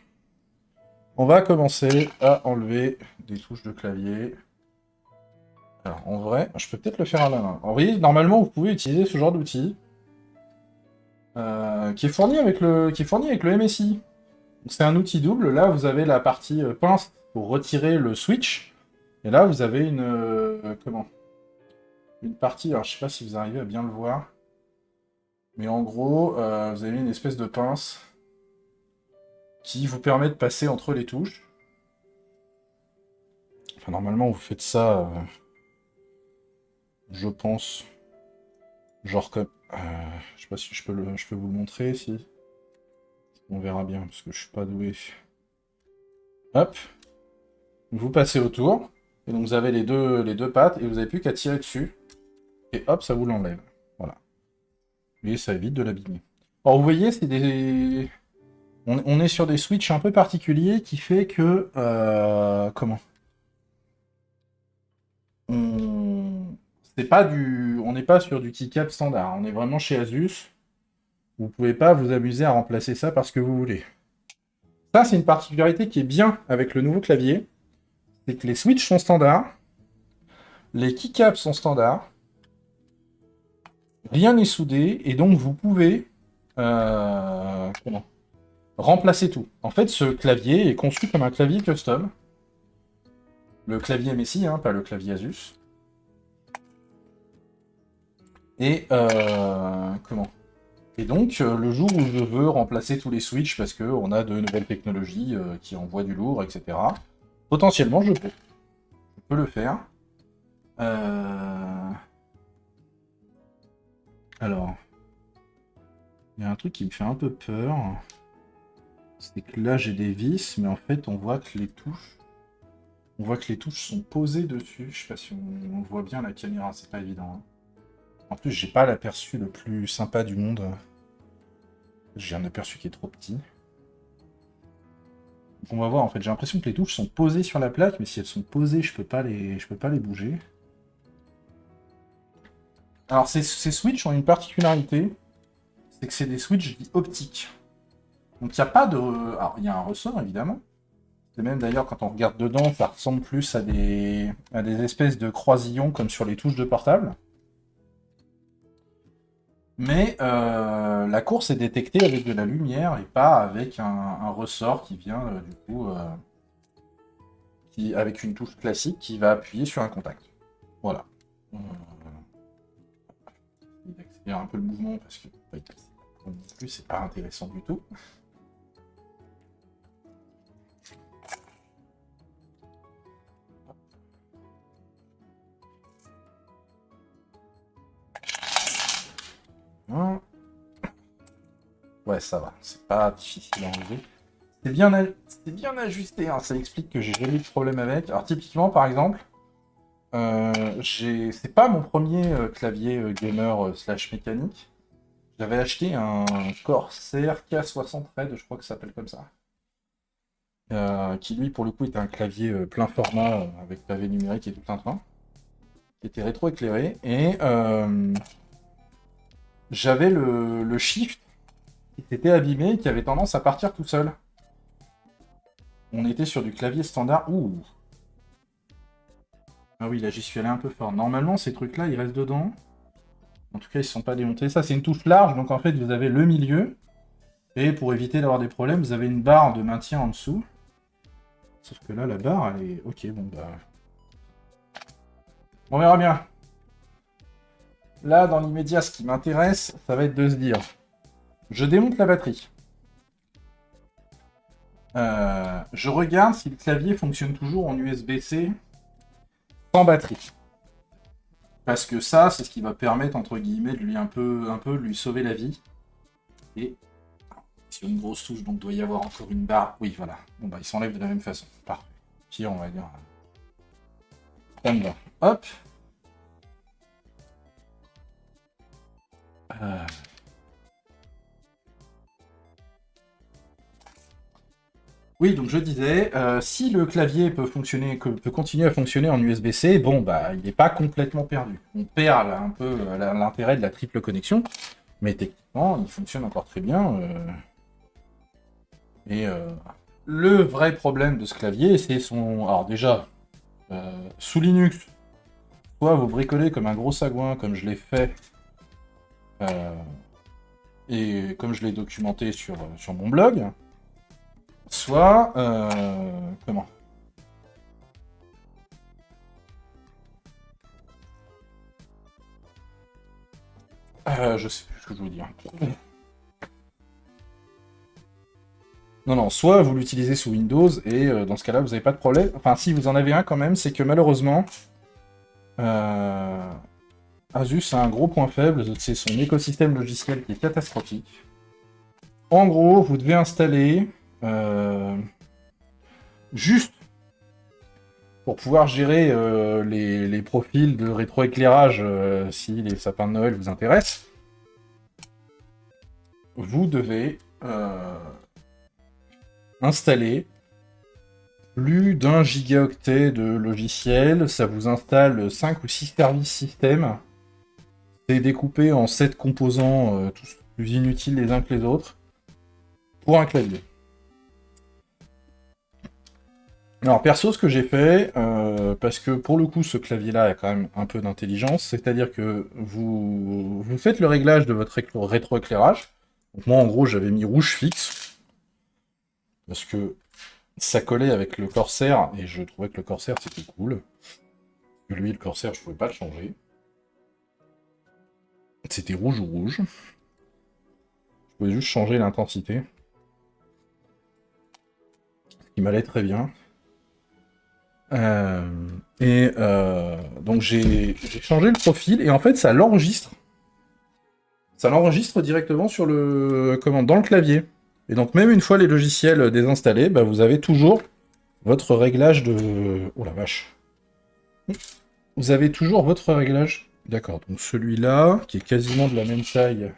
On va commencer à enlever des touches de clavier. Alors, en vrai, je peux peut-être le faire à la main. En vrai, normalement, vous pouvez utiliser ce genre d'outil. Qui est fourni avec le MSI. C'est un outil double. Là, vous avez la partie pince pour retirer le switch. Et là, vous avez une partie... Alors, je sais pas si vous arrivez à bien le voir. Mais en gros, vous avez une espèce de pince qui vous permet de passer entre les touches. Enfin, normalement, vous faites ça... je pense... Genre comme... je sais pas si je peux vous le montrer, si... On verra bien, parce que je suis pas doué. Hop. Vous passez autour. Et donc vous avez les deux pattes, et vous n'avez plus qu'à tirer dessus. Et hop, ça vous l'enlève. Voilà. Et ça évite de l'abîmer. Alors vous voyez, c'est des... On est sur des switches un peu particuliers qui fait que... comment C'est pas du... On n'est pas sur du keycap standard. On est vraiment chez Asus. Vous pouvez pas vous amuser à remplacer ça parce que vous voulez. Ça, c'est une particularité qui est bien avec le nouveau clavier. C'est que les switches sont standards. Les keycaps sont standards. Rien n'est soudé. Et donc, vous pouvez... remplacer tout. En fait, ce clavier est conçu comme un clavier custom. Le clavier MSI, hein, pas le clavier Asus. Et Et donc, le jour où je veux remplacer tous les switches parce qu'on a de nouvelles technologies qui envoient du lourd, etc., potentiellement, je peux. Je peux le faire. Alors, il y a un truc qui me fait un peu peur. C'est que là, j'ai des vis, mais en fait, on voit que les touches... On voit que les touches sont posées dessus. Je sais pas si on le voit bien à la caméra, c'est pas évident. Hein. En plus, j'ai pas l'aperçu le plus sympa du monde. J'ai un aperçu qui est trop petit. Donc on va voir, en fait, j'ai l'impression que les touches sont posées sur la plaque, mais si elles sont posées, je peux pas les bouger. Alors, ces switches ont une particularité, c'est que c'est des switches dits optiques. Donc, il n'y a pas de... Alors, il y a un ressort, évidemment. C'est même, d'ailleurs, quand on regarde dedans, ça ressemble plus à des espèces de croisillons, comme sur les touches de portable. Mais la course est détectée avec de la lumière et pas avec un ressort qui vient, du coup... avec une touche classique qui va appuyer sur un contact. Voilà. Il accélère un peu le mouvement parce que non plus c'est pas intéressant du tout. Ouais, ça va, c'est pas difficile à enlever. C'est bien ajusté, hein. Ça explique que j'ai jamais eu de problème avec. Alors typiquement, par exemple, C'est pas mon premier clavier gamer slash mécanique. J'avais acheté un Corsair K60 Red, je crois que ça s'appelle comme ça. Qui lui, pour le coup, était un clavier plein format avec pavé numérique et tout un train. Qui était rétro-éclairé. Et j'avais le shift qui s'était abîmé et qui avait tendance à partir tout seul. On était sur du clavier standard. Ouh! Ah oui, là j'y suis allé un peu fort. Normalement, ces trucs-là, ils restent dedans. En tout cas, ils ne sont pas démontés. Ça, c'est une touche large, donc en fait, vous avez le milieu. Et pour éviter d'avoir des problèmes, vous avez une barre de maintien en dessous. Sauf que là, la barre, elle est... Ok, bon, bah... On verra bien. Là, dans l'immédiat, ce qui m'intéresse, ça va être de se dire... Je démonte la batterie. Je regarde si le clavier fonctionne toujours en USB-C sans batterie. Parce que ça, c'est ce qui va permettre, entre guillemets, de lui un peu lui sauver la vie. Et sur une grosse touche, donc doit y avoir encore une barre. Oui, voilà. Bon, bah, il s'enlève de la même façon. Parfait. Pire, on va dire. Ça me va. Hop. Oui, donc je disais, si le clavier peut continuer à fonctionner en USB-C, bon, bah, il n'est pas complètement perdu. On perd là, un peu l'intérêt de la triple connexion, mais techniquement, il fonctionne encore très bien. Et le vrai problème de ce clavier, c'est son... Alors déjà, sous Linux, soit vous bricolez comme un gros sagouin, comme je l'ai fait, et comme je l'ai documenté sur mon blog, soit... comment? Je sais plus ce que je veux dire. Non, non, soit vous l'utilisez sous Windows, et dans ce cas-là, vous n'avez pas de problème. Enfin, si, vous en avez un quand même, c'est que malheureusement, Asus a un gros point faible, c'est son écosystème logiciel qui est catastrophique. En gros, vous devez installer... juste pour pouvoir gérer les profils de rétroéclairage si les sapins de Noël vous intéressent, vous devez installer plus d'1 gigaoctet de logiciel. Ça vous installe 5 ou 6 services système. C'est découpé en 7 composants, tous plus inutiles les uns que les autres, pour un clavier. Alors perso, ce que j'ai fait, parce que pour le coup ce clavier-là a quand même un peu d'intelligence, c'est-à-dire que vous faites le réglage de votre rétroéclairage. Donc moi en gros j'avais mis rouge fixe, parce que ça collait avec le Corsair, et je trouvais que le Corsair c'était cool. Que lui le Corsair je pouvais pas le changer. C'était rouge ou rouge. Je pouvais juste changer l'intensité. Ce qui m'allait très bien. Donc j'ai changé le profil et en fait ça l'enregistre. Ça l'enregistre directement sur dans le clavier. Et donc même une fois les logiciels désinstallés, bah, vous avez toujours votre réglage de... Oh la vache. Vous avez toujours votre réglage. D'accord, donc celui-là, qui est quasiment de la même taille.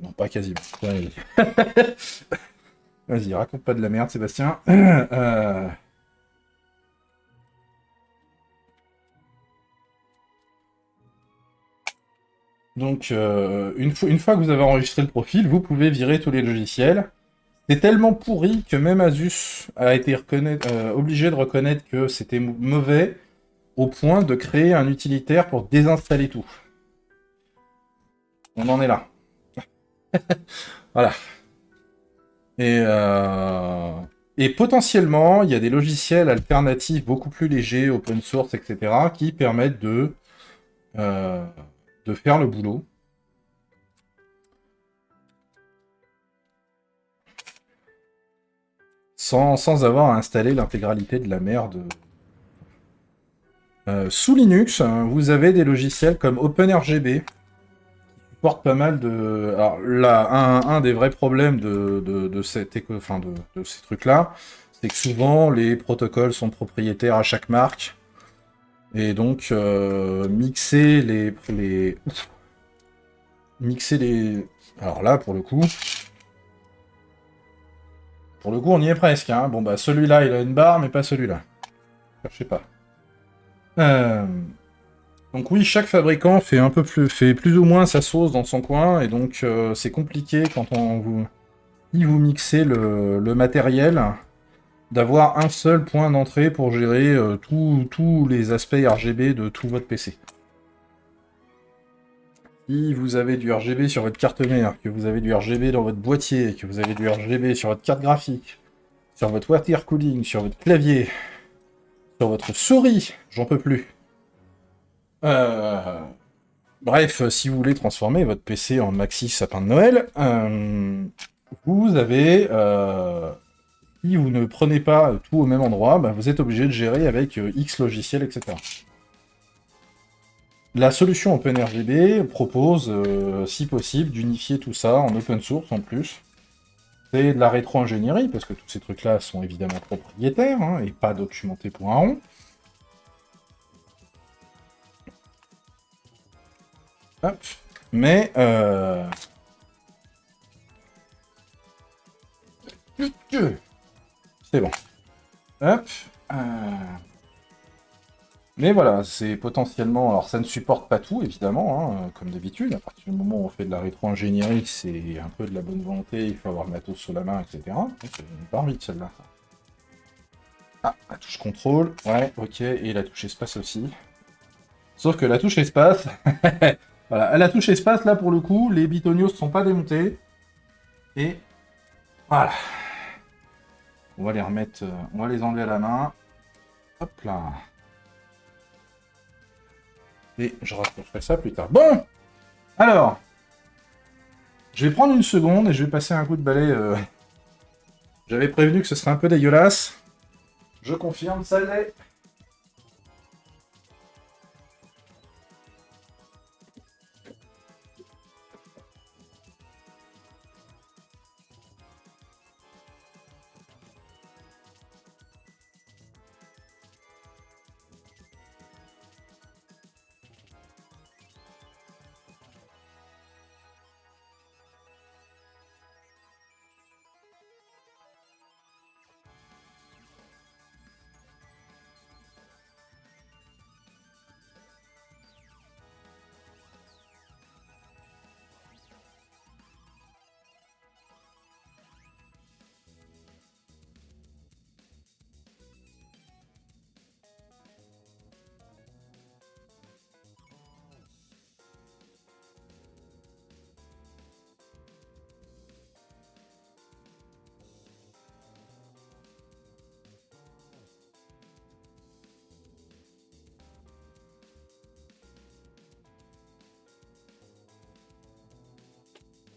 Non, pas quasiment. Vas-y, raconte pas de la merde, Sébastien. Donc, une fois que vous avez enregistré le profil, vous pouvez virer tous les logiciels. C'est tellement pourri que même Asus a été obligé de reconnaître que c'était mauvais, au point de créer un utilitaire pour désinstaller tout. On en est là. Voilà. Et potentiellement, il y a des logiciels alternatifs beaucoup plus légers, open source, etc., qui permettent de faire le boulot. Sans avoir à installer l'intégralité de la merde. Sous Linux, vous avez des logiciels comme OpenRGB, qui portent pas mal de... Alors là, un des vrais problèmes de ces trucs-là, c'est que souvent, les protocoles sont propriétaires à chaque marque. Et donc, mixer les... Mixer les... Alors là, pour le coup... on y est presque, hein. Bon, bah, celui-là, il a une barre, mais pas celui-là. Je sais pas. Donc oui, chaque fabricant fait plus ou moins sa sauce dans son coin, et donc c'est compliqué quand si vous mixez le matériel, d'avoir un seul point d'entrée pour gérer tous les aspects RGB de tout votre PC. Si vous avez du RGB sur votre carte mère, que vous avez du RGB dans votre boîtier, que vous avez du RGB sur votre carte graphique, sur votre water cooling, sur votre clavier, sur votre souris, j'en peux plus. Bref, si vous voulez transformer votre PC en maxi sapin de Noël, vous avez... si vous ne prenez pas tout au même endroit, bah, vous êtes obligé de gérer avec X logiciels, etc. La solution OpenRGB propose, si possible, d'unifier tout ça en open source en plus. C'est de la rétro-ingénierie, parce que tous ces trucs-là sont évidemment propriétaires, hein, et pas documentés pour un rond. Hop. Mais, c'est bon. Hop. Mais voilà, c'est potentiellement... Alors ça ne supporte pas tout, évidemment, hein, comme d'habitude. À partir du moment où on fait de la rétro-ingénierie, c'est un peu de la bonne volonté, il faut avoir le matos sous la main, etc. C'est une part vite, celle-là. Ah, la touche contrôle, ouais, ok, et la touche espace aussi. Sauf que la touche espace... voilà, la touche espace, là, pour le coup, les bitonios ne sont pas démontés. Et... voilà. On va les remettre... on va les enlever à la main. Hop là. Et je rapprocherai ça plus tard. Bon! Alors, je vais prendre une seconde et je vais passer un coup de balai. J'avais prévenu que ce serait un peu dégueulasse. Je confirme, ça l'est.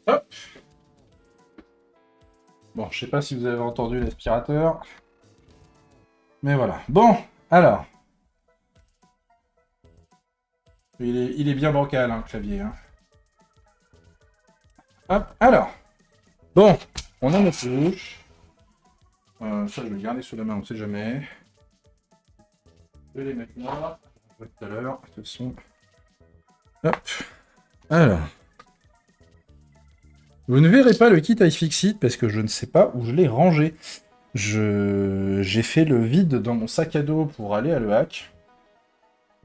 Hop. Bon, je sais pas si vous avez entendu l'aspirateur. Mais voilà. Bon, alors. Il est bien bancal, hein, le clavier. Hein. Hop, alors. Bon, on a notre touche. Ça, je vais le garder sous la main, on ne sait jamais. Je vais les mettre là. Tout à l'heure, de toute façon. Hop. Alors. Vous ne verrez pas le kit iFixit parce que je ne sais pas où je l'ai rangé. J'ai fait le vide dans mon sac à dos pour aller à Le Hack.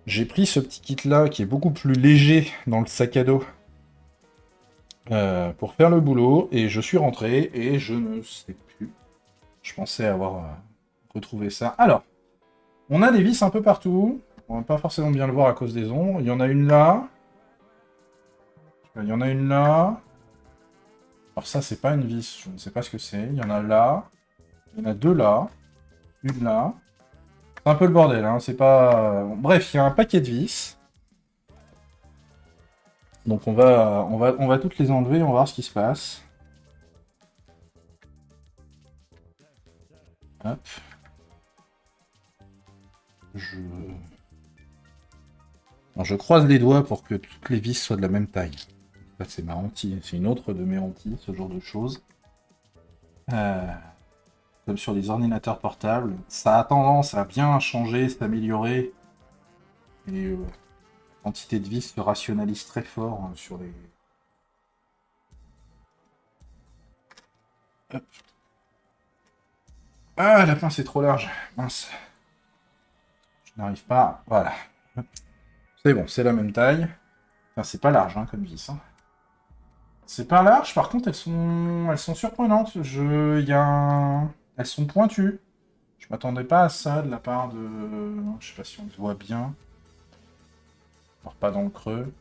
J'ai pris ce petit kit-là qui est beaucoup plus léger dans le sac à dos pour faire le boulot et je suis rentré et je ne sais plus. Je pensais avoir retrouvé ça. Alors, on a des vis un peu partout. On va pas forcément bien le voir à cause des ombres. Il y en a une là. Il y en a une là. Alors ça, c'est pas une vis, je ne sais pas ce que c'est. Il y en a là. Il y en a deux là. Une là. C'est un peu le bordel, hein. C'est pas... Bref, il y a un paquet de vis. Donc on va toutes les enlever, on va voir ce qui se passe. Hop. Alors, je croise les doigts pour que toutes les vis soient de la même taille. Ça, c'est ma hantille. C'est une autre de mes hantilles, ce genre de choses. Comme sur les ordinateurs portables. Ça a tendance à bien changer, s'améliorer Et la quantité de vis se rationalise très fort sur les... Hop. Ah, la pince est trop large. Mince. Je n'arrive pas. Voilà. C'est bon, c'est la même taille. Enfin, c'est pas large, hein, comme vis. Hein. C'est pas large, par contre, elles sont surprenantes. Elles sont pointues. Je m'attendais pas à ça de la part de... Je sais pas si on le voit bien. Alors, pas dans le creux.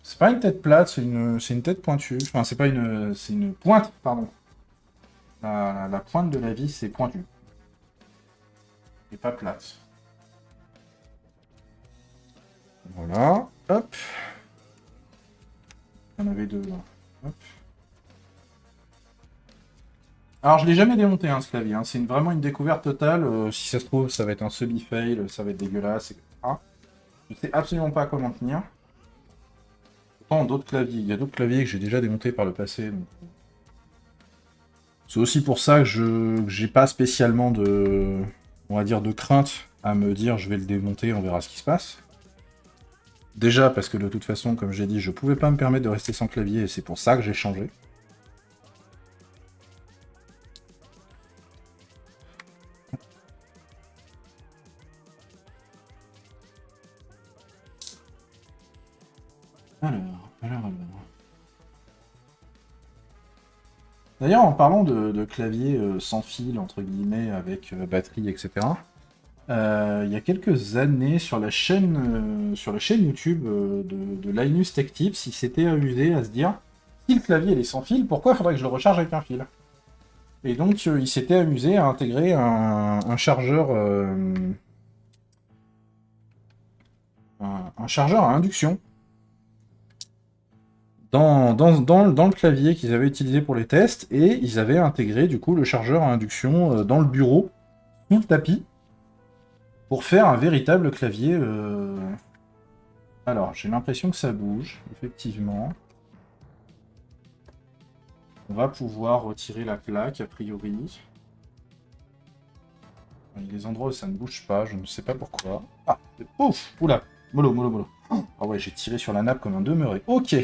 C'est pas une tête plate, c'est une tête pointue. Enfin, c'est pas une... C'est une pointe, pardon. La pointe de la vis, c'est pointu. Et pas plate. Voilà. Hop. Il y en avait deux, là. Hop. Alors, je l'ai jamais démonté, hein, ce clavier. Hein. C'est vraiment une découverte totale. Si ça se trouve, ça va être un semi-fail, ça va être dégueulasse, etc. Je sais absolument pas comment tenir. Pourtant, d'autres claviers. Il y a d'autres claviers que j'ai déjà démontés par le passé. Donc... C'est aussi pour ça que j'ai pas spécialement de... On va dire de crainte à me dire je vais le démonter, on verra ce qui se passe. Déjà parce que de toute façon, comme j'ai dit, je pouvais pas me permettre de rester sans clavier et c'est pour ça que j'ai changé. Alors. D'ailleurs, en parlant de clavier sans fil, entre guillemets, avec batterie, etc., il y a quelques années, sur la chaîne YouTube de Linus Tech Tips, il s'était amusé à se dire, si le clavier il est sans fil, pourquoi faudrait que je le recharge avec un fil? Et donc, il s'était amusé à intégrer un chargeur... un chargeur à induction dans le clavier qu'ils avaient utilisé pour les tests, et ils avaient intégré du coup le chargeur à induction dans le bureau, sous le tapis, pour faire un véritable clavier. Alors, j'ai l'impression que ça bouge, effectivement. On va pouvoir retirer la plaque, a priori. Il y a des endroits où ça ne bouge pas, je ne sais pas pourquoi. Ah, ouf, oula, mollo. Ah ouais, j'ai tiré sur la nappe comme un demeuré. Ok.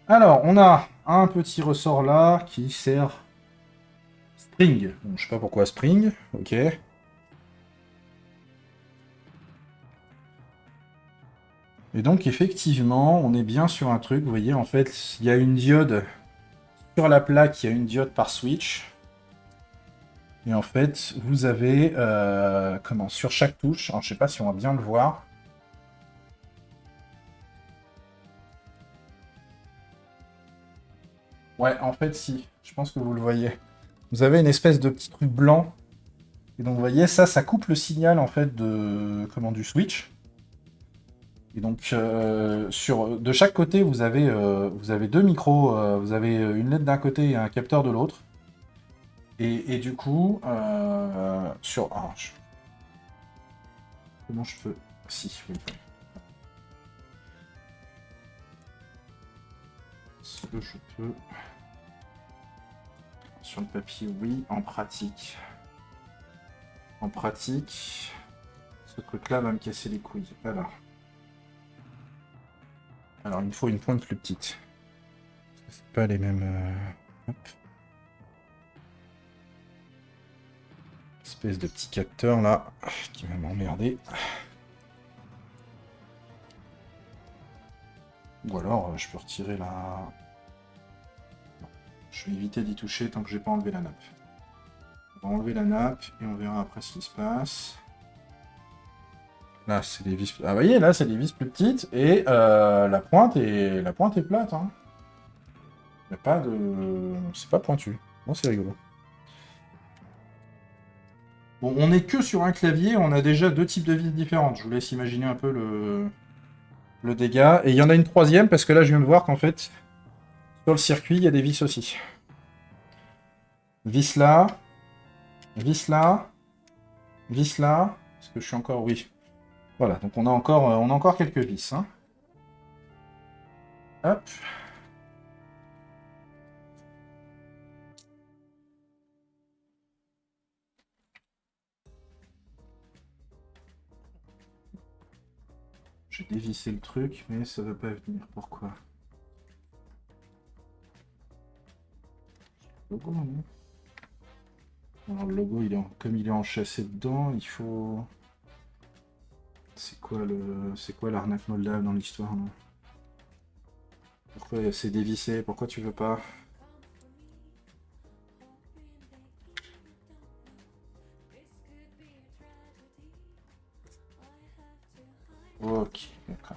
Alors, on a un petit ressort là qui sert spring. Bon, je sais pas pourquoi spring, ok. Et donc, effectivement, on est bien sur un truc. Vous voyez, en fait, il y a une diode sur la plaque, il y a une diode par switch. Et en fait, vous avez, sur chaque touche, alors, je sais pas si on va bien le voir. Ouais, en fait, si. Je pense que vous le voyez. Vous avez une espèce de petit truc blanc. Et donc, vous voyez, ça coupe le signal, en fait, du switch. Et donc, de chaque côté, vous avez deux micros. Vous avez une LED d'un côté et un capteur de l'autre. Et du coup, comment je peux... Si, oui. Est-ce que je peux... Sur le papier, oui. En pratique, ce truc-là va me casser les couilles. Alors, il me faut une pointe plus petite. C'est pas les mêmes... Hop. Espèce de petit capteur, là, qui va m'emmerder. Ou alors, je peux retirer la... Non. Je vais éviter d'y toucher tant que j'ai pas enlevé la nappe. On va enlever la nappe et on verra après ce qui se passe. Là, c'est des vis... Ah, vous voyez, là, c'est des vis plus petites et la pointe est plate. Hein. Il n'y a pas de... C'est pas pointu. Bon, c'est rigolo. Bon, on n'est que sur un clavier, on a déjà deux types de vis différentes. Je vous laisse imaginer un peu le dégât. Et il y en a une troisième, parce que là, je viens de voir qu'en fait, sur le circuit, il y a des vis aussi. Vis là. Vis là. Vis là. Est-ce que je suis encore... Oui. Voilà, donc on a encore quelques vis. Hein. Hop. J'ai dévissé le truc, mais ça veut pas venir. Pourquoi? Le logo, non? Alors, le logo, comme il est enchâssé dedans, il faut... C'est quoi l'arnaque moldave dans l'histoire, non? Pourquoi c'est dévissé? Pourquoi tu veux pas? Ok, d'accord.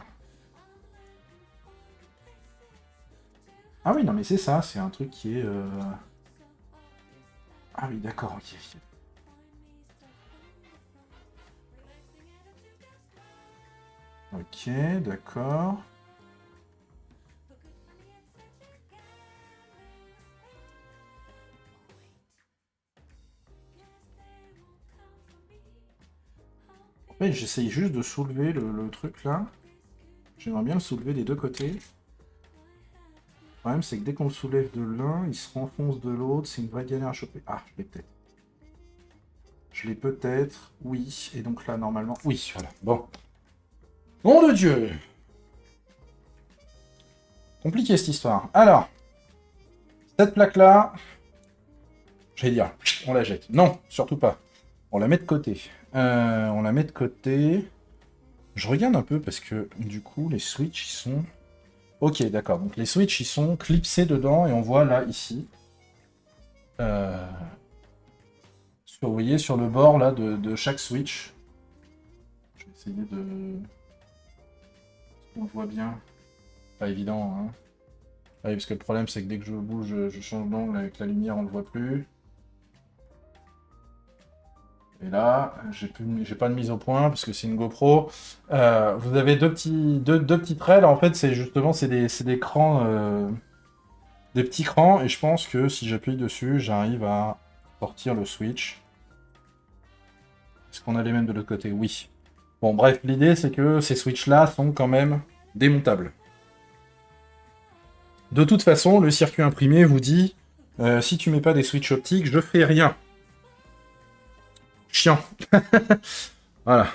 Ah oui, non mais c'est ça, c'est un truc qui est... Ah oui, d'accord, ok. Ok, d'accord. En fait, j'essaye juste de soulever le truc là. J'aimerais bien le soulever des deux côtés. Le problème, c'est que dès qu'on le soulève de l'un, il se renfonce de l'autre. C'est une vraie galère à choper. Ah, je l'ai peut-être. Je l'ai peut-être. Oui. Et donc là, normalement... Oui, voilà. Bon. Nom de Dieu! Compliqué cette histoire. Alors, cette plaque-là... J'allais dire, on la jette. Non, surtout pas. On la met de côté. On la met de côté. Je regarde un peu parce que, du coup, les switches, ils sont... Ok, d'accord. Donc les switches, ils sont clipsés dedans et on voit là, ici. Vous voyez, sur le bord là de chaque switch. Je vais essayer de... On le voit bien. Pas évident, hein. Ah oui, parce que le problème, c'est que dès que je bouge, je change d'angle avec la lumière, on le voit plus. Et là, j'ai pas de mise au point parce que c'est une GoPro. Vous avez deux petits traits. Là, en fait, c'est justement des crans, des petits crans. Et je pense que si j'appuie dessus, j'arrive à sortir le switch. Est-ce qu'on a les mêmes de l'autre côté? Oui. Bon, bref, l'idée, c'est que ces switches-là sont quand même démontables. De toute façon, le circuit imprimé vous dit si tu mets pas des switches optiques, je fais rien. Chiant. Voilà.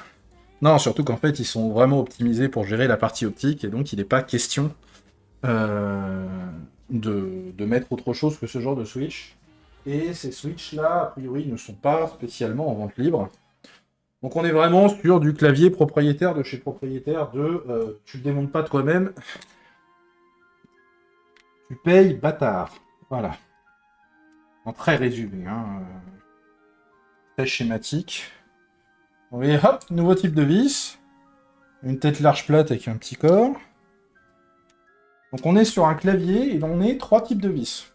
Non, surtout qu'en fait, ils sont vraiment optimisés pour gérer la partie optique, et donc il n'est pas question euh, de mettre autre chose que ce genre de switch. Et ces switches-là, a priori, ne sont pas spécialement en vente libre. Donc on est vraiment sur du clavier propriétaire de chez propriétaire tu le démontes pas toi-même, tu payes bâtard. Voilà. En très résumé, hein, très schématique. Et hop, nouveau type de vis. Une tête large plate avec un petit corps. Donc on est sur un clavier et on est 3 types de vis.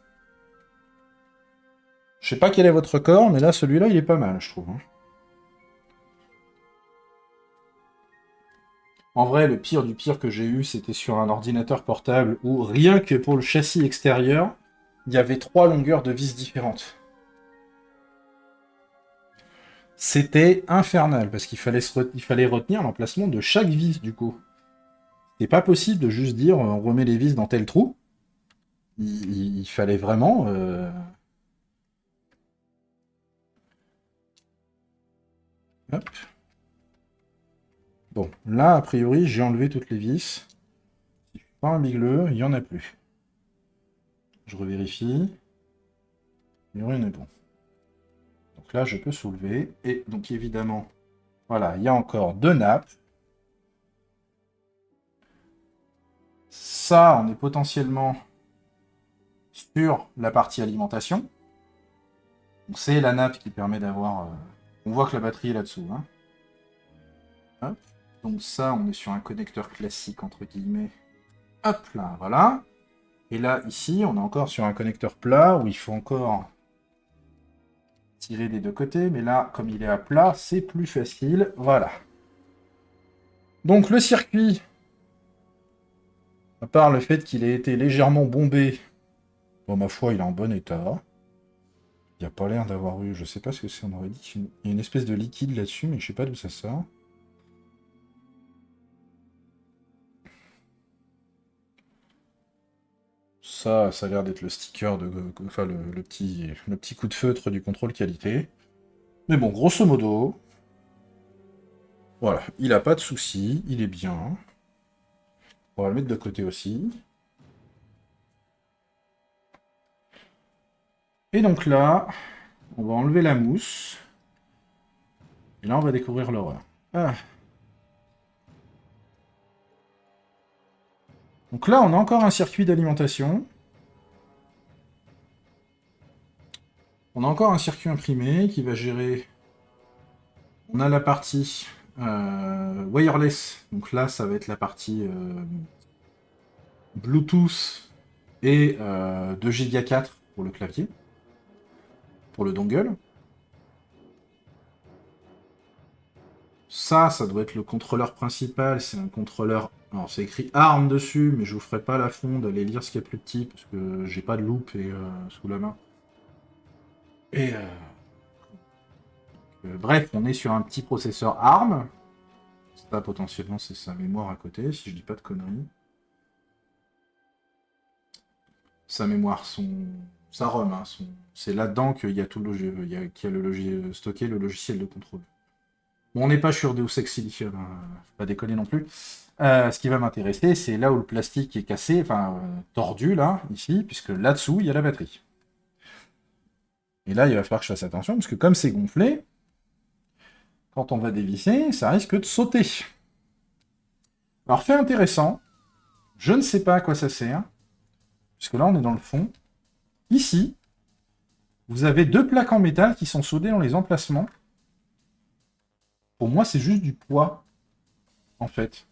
Je sais pas quel est votre corps, mais là, celui-là, il est pas mal, je trouve, hein. En vrai, le pire du pire que j'ai eu, c'était sur un ordinateur portable où, rien que pour le châssis extérieur, il y avait 3 longueurs de vis différentes. C'était infernal, parce qu'il fallait, il fallait retenir l'emplacement de chaque vis, du coup. C'est pas possible de juste dire on remet les vis dans tel trou. Il fallait vraiment... Hop. Bon, là, a priori, j'ai enlevé toutes les vis. Si je suis pas un bigleux, il y en a plus. Je revérifie. Il y en a bon. Donc là, je peux soulever. Et donc, évidemment, voilà, il y a encore 2 nappes. Ça, on est potentiellement sur la partie alimentation. C'est la nappe qui permet d'avoir... On voit que la batterie est là-dessous, hein. Hop. Donc ça, on est sur un connecteur classique, entre guillemets. Hop là, voilà. Et là, ici, on est encore sur un connecteur plat, où il faut encore tirer des deux côtés. Mais là, comme il est à plat, c'est plus facile. Voilà. Donc le circuit, à part le fait qu'il ait été légèrement bombé, bon, ma foi, il est en bon état. Il n'y a pas l'air d'avoir eu... Je sais pas ce que c'est, on aurait dit qu'il y a une espèce de liquide là-dessus, mais je sais pas d'où ça sort. Ça a l'air d'être le sticker de... Enfin, le petit coup de feutre du contrôle qualité. Mais bon, grosso modo... Voilà, il a pas de soucis, il est bien. On va le mettre de côté aussi. Et donc là, on va enlever la mousse. Et là, on va découvrir l'horreur. Ah. Donc là, on a encore un circuit d'alimentation. On a encore un circuit imprimé qui va gérer... On a la partie wireless. Donc là, ça va être la partie Bluetooth et 2 Go 4 pour le clavier, pour le dongle. Ça doit être le contrôleur principal. C'est un contrôleur... Alors, c'est écrit ARM dessus, mais je vous ferai pas l'affront d'aller lire ce qu'il y a plus petit, parce que j'ai pas de loupe et, sous la main. Et... bref, on est sur un petit processeur ARM. Ça, potentiellement, c'est sa mémoire à côté, si je dis pas de conneries. Sa mémoire, sa ROM, hein, c'est là-dedans qu'il y a tout le qu'il y a le logiciel stocké, le logiciel de contrôle. Bon, on n'est pas sur Deus Ex Silicon, hein, faut pas déconner non plus. Ce qui va m'intéresser, c'est là où le plastique est cassé, enfin tordu, là, ici, puisque là-dessous, il y a la batterie. Et là, il va falloir que je fasse attention, parce que comme c'est gonflé, quand on va dévisser, ça risque de sauter. Alors, fait intéressant, je ne sais pas à quoi ça sert, puisque là, on est dans le fond. Ici, vous avez 2 plaques en métal qui sont soudées dans les emplacements. Pour moi, c'est juste du poids, en fait.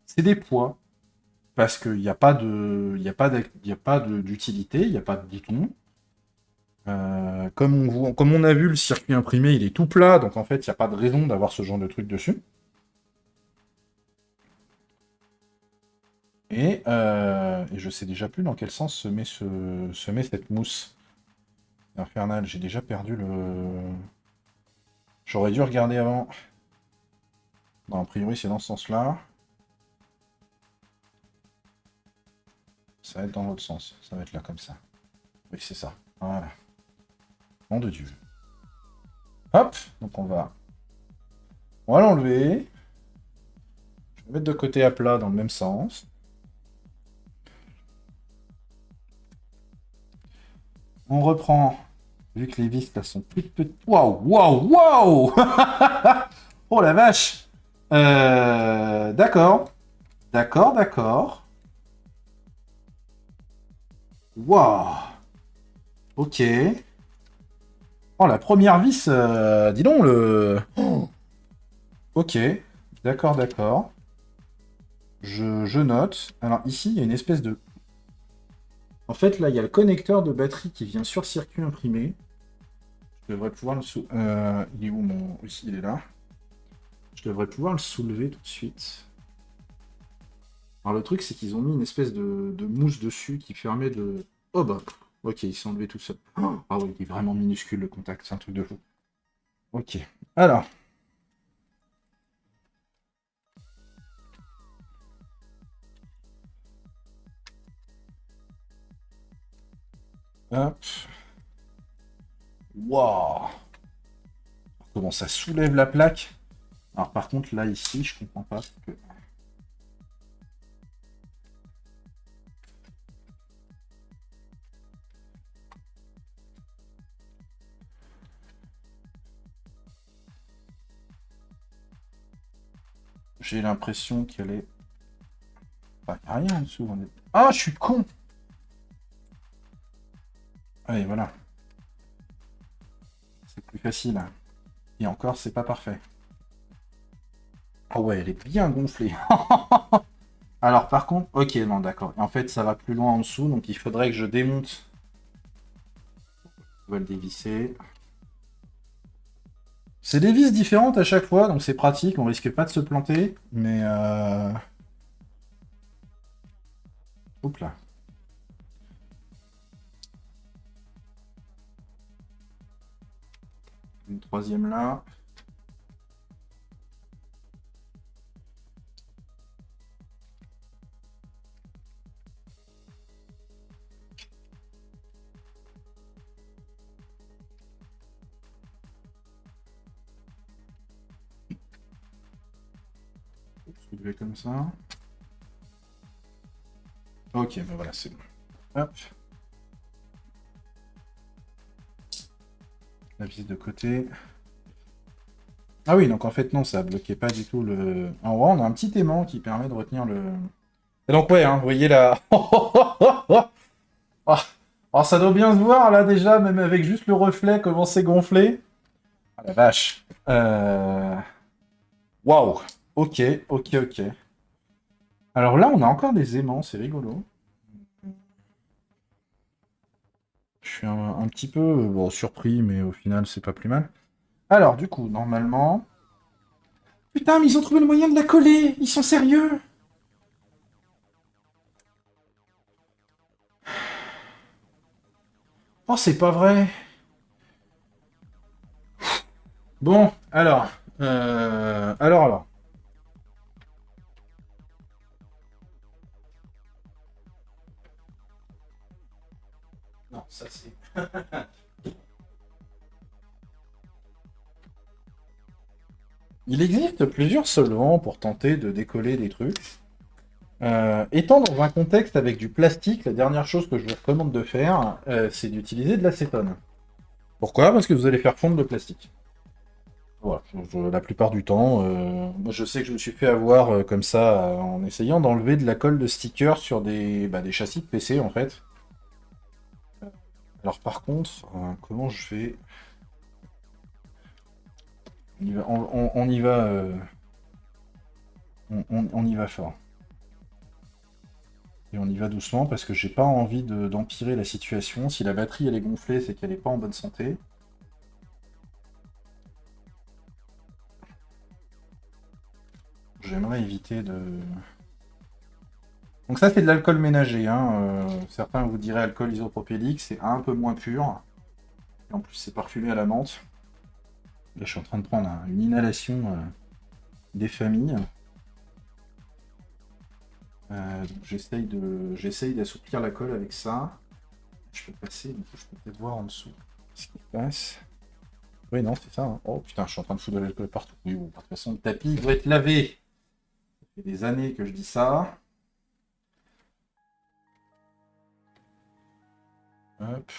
C'est des poids. Parce qu'il n'y a pas de, il y a pas d'utilité, il n'y a pas de bouton. Comme on a vu, le circuit imprimé, il est tout plat, donc en fait, il n'y a pas de raison d'avoir ce genre de truc dessus. Et je sais déjà plus dans quel sens se met cette mousse. Infernal, j'ai déjà perdu le... J'aurais dû regarder avant. Non, a priori, c'est dans ce sens-là. Ça va être dans l'autre sens. Ça va être là, comme ça. Oui, c'est ça. Voilà. Nom de Dieu. Hop, donc on va l'enlever. Je vais le mettre de côté à plat dans le même sens. On reprend, vu que les vis là sont toutes petites. Waouh, waouh, waouh. Oh la vache. D'accord. D'accord, d'accord. Waouh. Ok. Oh, la première vis, dis donc, le... Oh. Ok. D'accord, d'accord. Je note. Alors ici, il y a une espèce de... En fait, là, il y a le connecteur de batterie qui vient sur le circuit imprimé. Je devrais pouvoir le il est où mon... Oui, il est là. Je devrais pouvoir le soulever tout de suite. Alors le truc, c'est qu'ils ont mis une espèce de mousse dessus qui permet de... Oh bah, ok, il s'est enlevé tout seul. Oh, ah oui, il est vraiment minuscule le contact, c'est un truc de fou. Ok, alors... Hop. Waouh. Comment ça soulève la plaque? Alors par contre, là, ici, je comprends pas. Que... J'ai l'impression qu'elle est... Bah, y a rien en dessous. Ah, je suis con. Allez, voilà. C'est plus facile. Et encore, c'est pas parfait. Ah ouais, elle est bien gonflée. Alors par contre, ok, non, d'accord. Et en fait, ça va plus loin en dessous, donc il faudrait que je démonte. On va le dévisser. C'est des vis différentes à chaque fois, donc c'est pratique, on risque pas de se planter, mais... Oups là. Une troisième là. Soulever comme ça. Ok, ben voilà, c'est bon. Hop. La vis de côté. Ah oui, donc en fait, non, ça bloquait pas du tout le... En haut, on a un petit aimant qui permet de retenir le... Et donc, ouais, hein, vous voyez là... Ah, alors, ça doit bien se voir, là, déjà, même avec juste le reflet, comment c'est gonflé. Ah, la vache. Waouh. Ok, ok, ok. Alors là, on a encore des aimants, c'est rigolo. Je suis un petit peu bon, surpris, mais au final, c'est pas plus mal. Alors, du coup, normalement... Putain, mais ils ont trouvé le moyen de la coller. Ils sont sérieux. Oh, c'est pas vrai. Bon, alors. Alors. Non, ça c'est... Il existe plusieurs solvants pour tenter de décoller des trucs. Étant dans un contexte avec du plastique, la dernière chose que je vous recommande de faire, c'est d'utiliser de l'acétone. Pourquoi? Parce que vous allez faire fondre le plastique. Voilà, la plupart du temps, moi je sais que je me suis fait avoir comme ça en essayant d'enlever de la colle de sticker sur des châssis de PC en fait. Alors par contre, comment je fais? On y va, on y va fort. Et on y va doucement parce que j'ai pas envie d'empirer la situation. Si la batterie elle est gonflée, c'est qu'elle est pas en bonne santé. J'aimerais éviter de... Donc ça c'est de l'alcool ménager, hein. Certains vous diraient alcool isopropylique, c'est un peu moins pur. Et en plus c'est parfumé à la menthe. Là je suis en train de prendre une inhalation des familles. Donc j'essaye d'assouplir la colle avec ça. Je peux passer, du coup je peux peut-être voir en dessous ce qui se passe. Oui non c'est ça, hein. Oh putain je suis en train de foutre de l'alcool partout. Oui bon, de toute façon le tapis doit être lavé. Ça fait des années que je dis ça. Hop.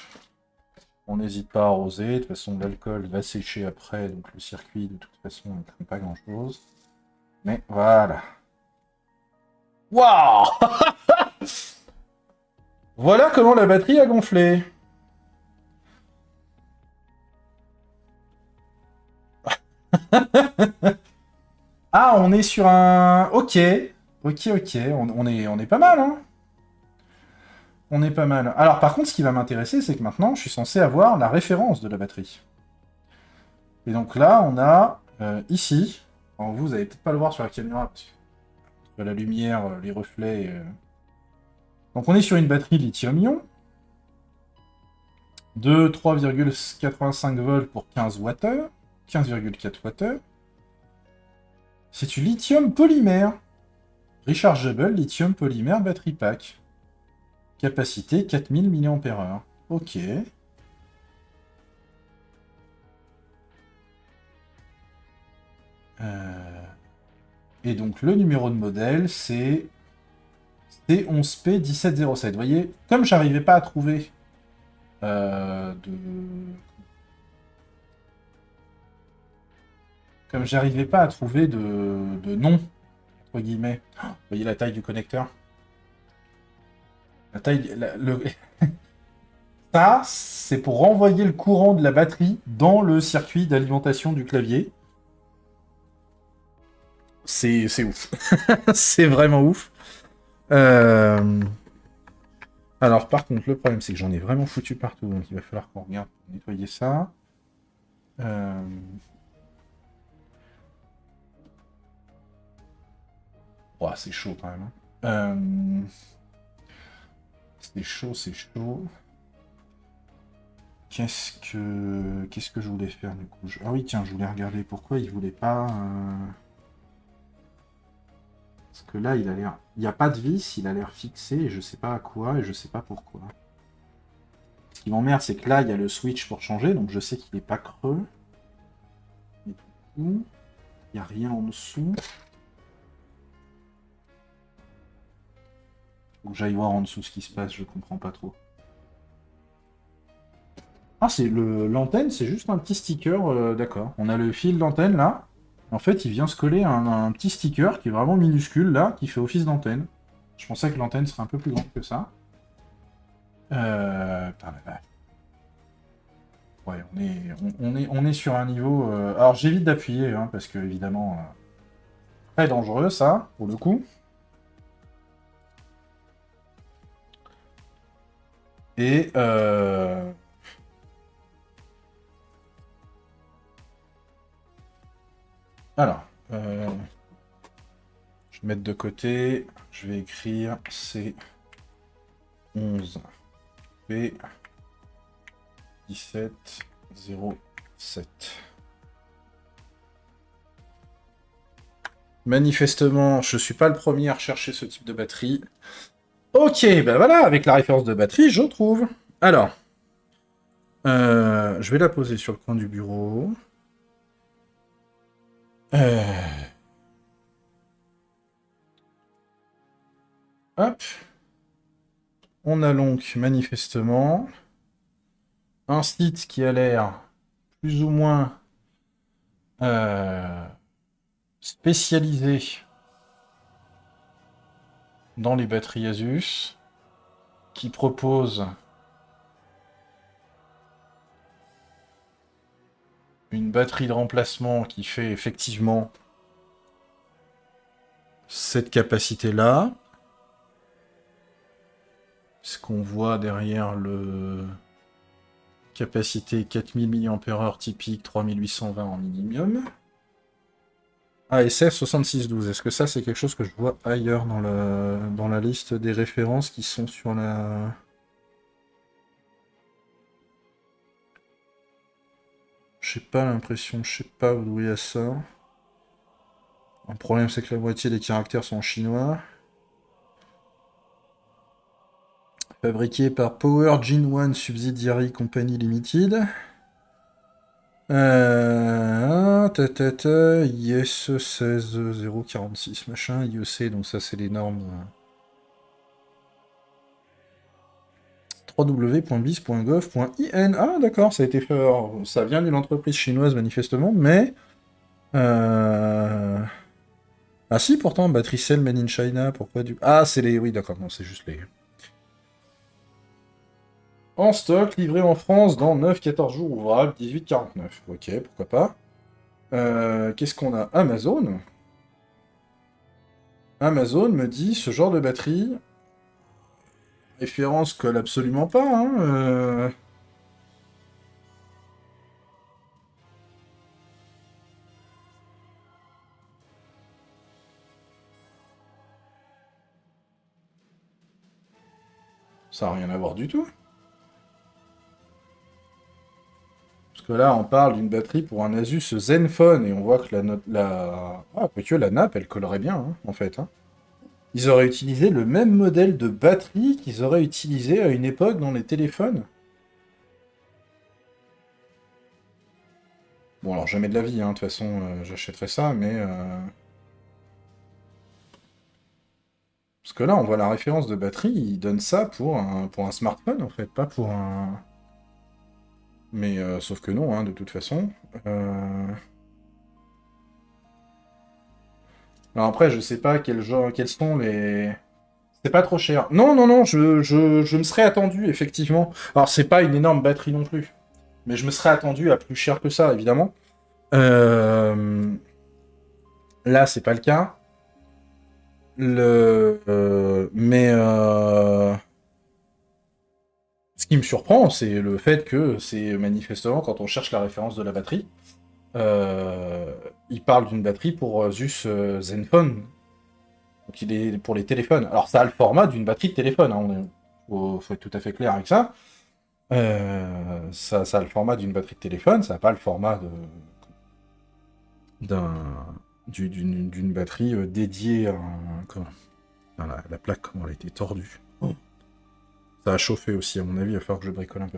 On n'hésite pas à arroser, de toute façon l'alcool va sécher après, donc le circuit de toute façon ne craint pas grand chose. Mais voilà. Waouh. Voilà comment la batterie a gonflé. Ah, on est sur un... Ok. Ok, ok. On est pas mal, hein. On est pas mal. Alors, par contre, ce qui va m'intéresser, c'est que maintenant, je suis censé avoir la référence de la batterie. Et donc là, on a ici... Alors, vous allez peut-être pas le voir sur la caméra, parce que la lumière, les reflets... Donc, on est sur une batterie lithium-ion de 3,85 volts pour 15 Wh, 15,4 Wh. C'est du lithium polymère. Rechargeable lithium polymère battery pack. Capacité 4000 mAh. Ok. Et donc le numéro de modèle, c'est C11P1707. Vous voyez, comme j'arrivais pas à trouver de... Comme j'arrivais pas à trouver de nom, entre guillemets. Oh, vous voyez la taille du connecteur? La taille... Ça, c'est pour renvoyer le courant de la batterie dans le circuit d'alimentation du clavier. C'est ouf. C'est vraiment ouf. Euh, Alors, par contre, le problème, c'est que j'en ai vraiment foutu partout. Donc, il va falloir qu'on regarde pour nettoyer ça. Euh, Oh, c'est chaud quand même, hein. C'est chaud, c'est chaud. Qu'est-ce que je voulais faire du coup? Ah oui, tiens, je voulais regarder pourquoi il voulait pas. Parce que là, il a l'air. Il n'y a pas de vis, il a l'air fixé, et je sais pas à quoi, et je sais pas pourquoi. Ce qui m'emmerde, c'est que là, il y a le switch pour changer, donc je sais qu'il n'est pas creux. Et du coup, il n'y a rien en dessous. Faut que j'aille voir en dessous ce qui se passe, je comprends pas trop. Ah, c'est l'antenne, c'est juste un petit sticker, d'accord. On a le fil d'antenne là. En fait, il vient se coller un petit sticker qui est vraiment minuscule là, qui fait office d'antenne. Je pensais que l'antenne serait un peu plus grande que ça. Putain, ouais, on est sur un niveau. Alors j'évite d'appuyer, hein, parce que évidemment, très dangereux ça, pour le coup. Et alors, je vais mettre de côté. Je vais écrire C11B 1707. Manifestement, je suis pas le premier à rechercher ce type de batterie. Ok, ben voilà, avec la référence de batterie, je trouve. Alors, je vais la poser sur le coin du bureau. Hop. On a donc manifestement un site qui a l'air plus ou moins spécialisé dans les batteries Asus, qui propose une batterie de remplacement qui fait effectivement cette capacité-là. Ce qu'on voit derrière le capacité 4000 mAh typique, 3820 en minimum. ASF 6612, est-ce que ça c'est quelque chose que je vois ailleurs dans la liste des références qui sont sur la... J'ai pas l'impression, je sais pas d'où il y a ça. Un problème c'est que la moitié des caractères sont en chinois. Fabriqué par Power Gen 1 Subsidiary Company Limited. IS 16046 machin, IEC, donc ça c'est les normes. www.bis.gov.in. Ah d'accord, ça a été fait. Alors, ça vient d'une entreprise chinoise manifestement, mais. Ah si, pourtant, batterie cell made in China, pourquoi du. Ah, c'est les. Oui, d'accord, non, c'est juste les. En stock, livré en France dans 9-14 jours ouvrables, 18-49. Ok, pourquoi pas. Qu'est-ce qu'on a? Amazon. Amazon me dit ce genre de batterie. Référence colle absolument pas, hein. Ça n'a rien à voir du tout. Parce que là, on parle d'une batterie pour un Asus Zenfone, et on voit que Ah, quoique la nappe, elle collerait bien, hein, en fait. Hein. Ils auraient utilisé le même modèle de batterie qu'ils auraient utilisé à une époque dans les téléphones. Bon, alors jamais de la vie, hein, de toute façon, j'achèterais ça, mais... Parce que là, on voit la référence de batterie, ils donnent ça pour un smartphone, en fait, pas pour un... Mais sauf que non, hein, de toute façon. Alors après, je sais pas quels sont les... C'est pas trop cher. Non, non, non, je me serais attendu, effectivement. Alors, c'est pas une énorme batterie non plus. Mais je me serais attendu à plus cher que ça, évidemment. Là, c'est pas le cas. Ce qui me surprend, c'est le fait que c'est manifestement, quand on cherche la référence de la batterie, il parle d'une batterie pour Zeus Zenfone. Donc il est pour les téléphones. Alors ça a le format d'une batterie de téléphone, hein, faut être tout à fait clair avec ça. Ça a le format d'une batterie de téléphone, ça n'a pas le format d'une batterie dédiée à la plaque, comment elle a été tordue. Oh. Ça a chauffé aussi, à mon avis, il va falloir que je bricole un peu.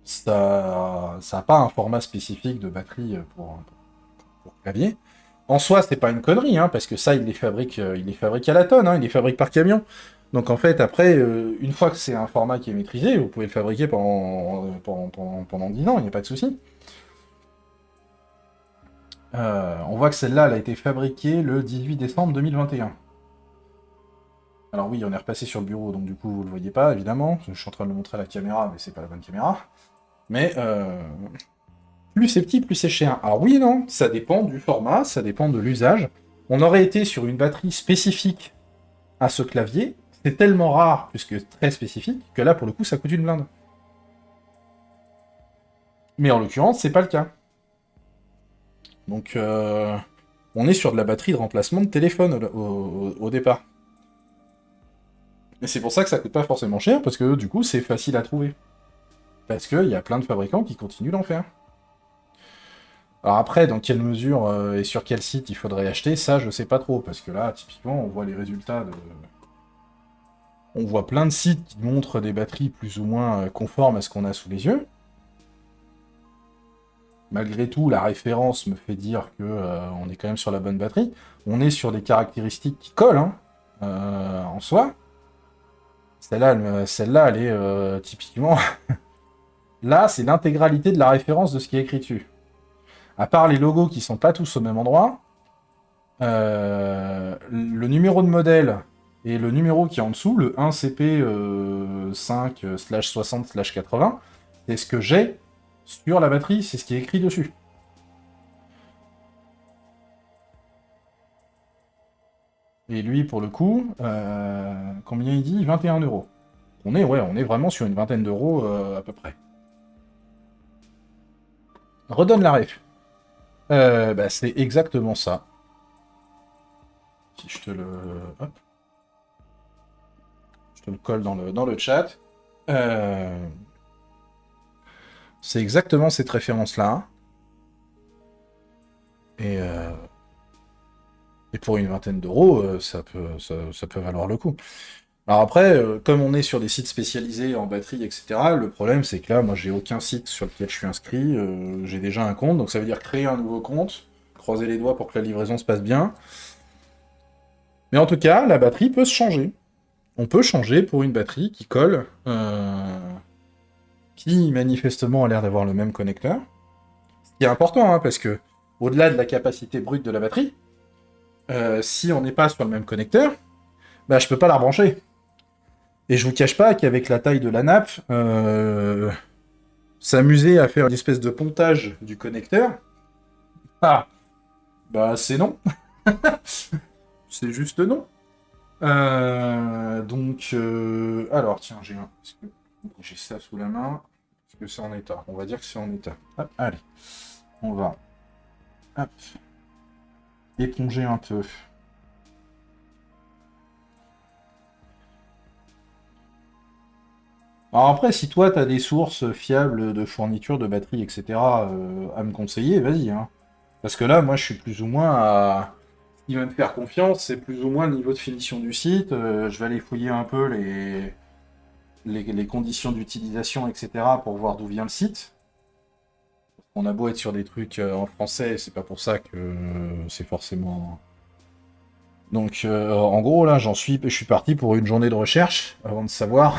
Ça n'a pas un format spécifique de batterie pour clavier. En soi, c'est pas une connerie, hein, parce que ça, il les fabrique à la tonne, hein, il les fabrique par camion. Donc en fait, après, une fois que c'est un format qui est maîtrisé, vous pouvez le fabriquer pendant 10 ans, il n'y a pas de souci. On voit que celle-là, elle a été fabriquée le 18 décembre 2021. Alors oui, on est repassé sur le bureau, donc du coup, vous le voyez pas, évidemment. Je suis en train de le montrer à la caméra, mais c'est pas la bonne caméra. Mais plus c'est petit, plus c'est cher. Alors oui, non, ça dépend du format, ça dépend de l'usage. On aurait été sur une batterie spécifique à ce clavier. C'est tellement rare, puisque très spécifique, que là, pour le coup, ça coûte une blinde. Mais en l'occurrence, c'est pas le cas. Donc, on est sur de la batterie de remplacement de téléphone au départ. Et c'est pour ça que ça coûte pas forcément cher, parce que du coup, c'est facile à trouver. Parce qu'il y a plein de fabricants qui continuent d'en faire. Alors après, dans quelle mesure et sur quel site il faudrait acheter, ça je sais pas trop, parce que là, typiquement, on voit les résultats de... On voit plein de sites qui montrent des batteries plus ou moins conformes à ce qu'on a sous les yeux. Malgré tout, la référence me fait dire que on est quand même sur la bonne batterie. On est sur des caractéristiques qui collent, hein, en soi. Celle-là, elle est typiquement... Là, c'est l'intégralité de la référence de ce qui est écrit dessus. À part les logos qui sont pas tous au même endroit, le numéro de modèle et le numéro qui est en dessous, le 1CP 5/60/80, c'est ce que j'ai sur la batterie, c'est ce qui est écrit dessus. Et lui, pour le coup, combien il dit? 21 euros. On est vraiment sur une vingtaine d'euros à peu près. Redonne la ref. Bah, c'est exactement ça. Si je te le... Hop. Je te le colle dans le chat. Euh, C'est exactement cette référence-là. Et, euh, et pour une vingtaine d'euros, ça peut valoir le coup. Alors après, comme on est sur des sites spécialisés en batterie, etc., le problème c'est que là, moi j'ai aucun site sur lequel je suis inscrit, j'ai déjà un compte, donc ça veut dire créer un nouveau compte, croiser les doigts pour que la livraison se passe bien. Mais en tout cas, la batterie peut se changer. On peut changer pour une batterie qui colle, qui manifestement a l'air d'avoir le même connecteur. Ce qui est important, hein, parce que au-delà de la capacité brute de la batterie, si on n'est pas sur le même connecteur, bah je peux pas la rebrancher. Et je vous cache pas qu'avec la taille de la nappe, s'amuser à faire une espèce de pontage du connecteur, ah, bah c'est non. C'est juste non. Alors tiens, j'ai ça sous la main. Est-ce que c'est en état? On va dire que c'est en état. Hop, allez, on va hop, éponger un peu. Alors après, si toi, tu as des sources fiables de fourniture de batterie, etc., à me conseiller, vas-y, hein. Parce que là, moi, je suis plus ou moins à... Ce qui va me faire confiance, c'est plus ou moins le niveau de finition du site. Je vais aller fouiller un peu les conditions d'utilisation, etc., pour voir d'où vient le site. On a beau être sur des trucs en français, c'est pas pour ça que c'est forcément... Donc, en gros, là, je suis parti pour une journée de recherche avant de savoir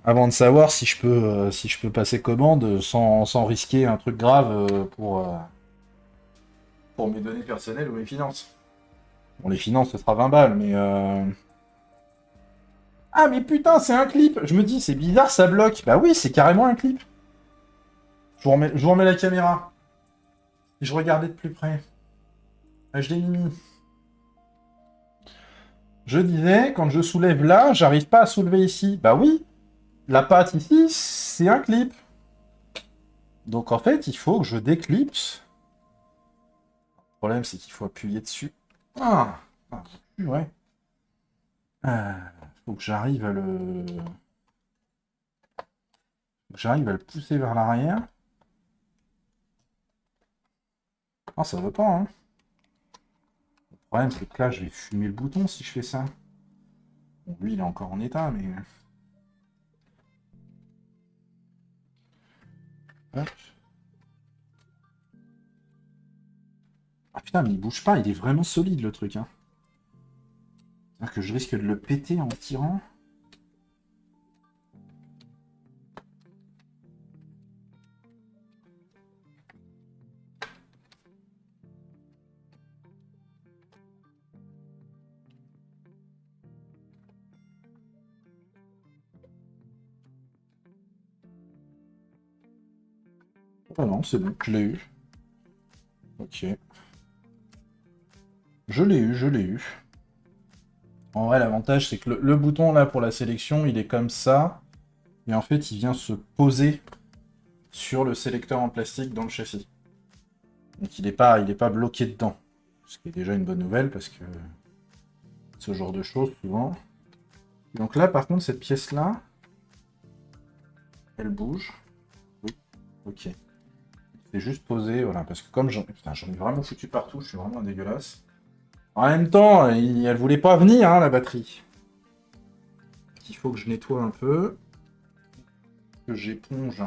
avant de savoir si je peux passer commande sans risquer un truc grave pour mes données personnelles ou mes finances. Bon, les finances, ce sera 20 balles, mais... Ah, mais putain, c'est un clip! Je me dis, c'est bizarre, ça bloque. Bah oui, c'est carrément un clip. Je vous remets la caméra. Et je regardais de plus près. HD Mini. Je disais, quand je soulève là, j'arrive pas à soulever ici. Bah oui, la patte ici, c'est un clip. Donc en fait, il faut que je déclipse. Le problème, c'est qu'il faut appuyer dessus. Ah, ouais. Faut que j'arrive à le... J'arrive à le pousser vers l'arrière. Ah, ça veut pas, hein. Le problème, c'est que là, je vais fumer le bouton si je fais ça. Bon, lui, il est encore en état, mais... Hop. Ah putain, mais il bouge pas, il est vraiment solide le truc. Hein. C'est-à-dire que je risque de le péter en tirant. Ah non, c'est bon, je l'ai eu. Ok. Je l'ai eu, je l'ai eu. En vrai, l'avantage, c'est que le bouton, là, pour la sélection, il est comme ça. Et en fait, il vient se poser sur le sélecteur en plastique dans le châssis. Donc il est pas bloqué dedans. Ce qui est déjà une bonne nouvelle, parce que ce genre de choses, souvent. Donc là, par contre, cette pièce-là, elle bouge. Oui, ok. C'est juste posé, voilà, parce que comme j'en ai vraiment foutu partout, je suis vraiment dégueulasse. En même temps, elle voulait pas venir, hein, la batterie. Il faut que je nettoie un peu. Que j'éponge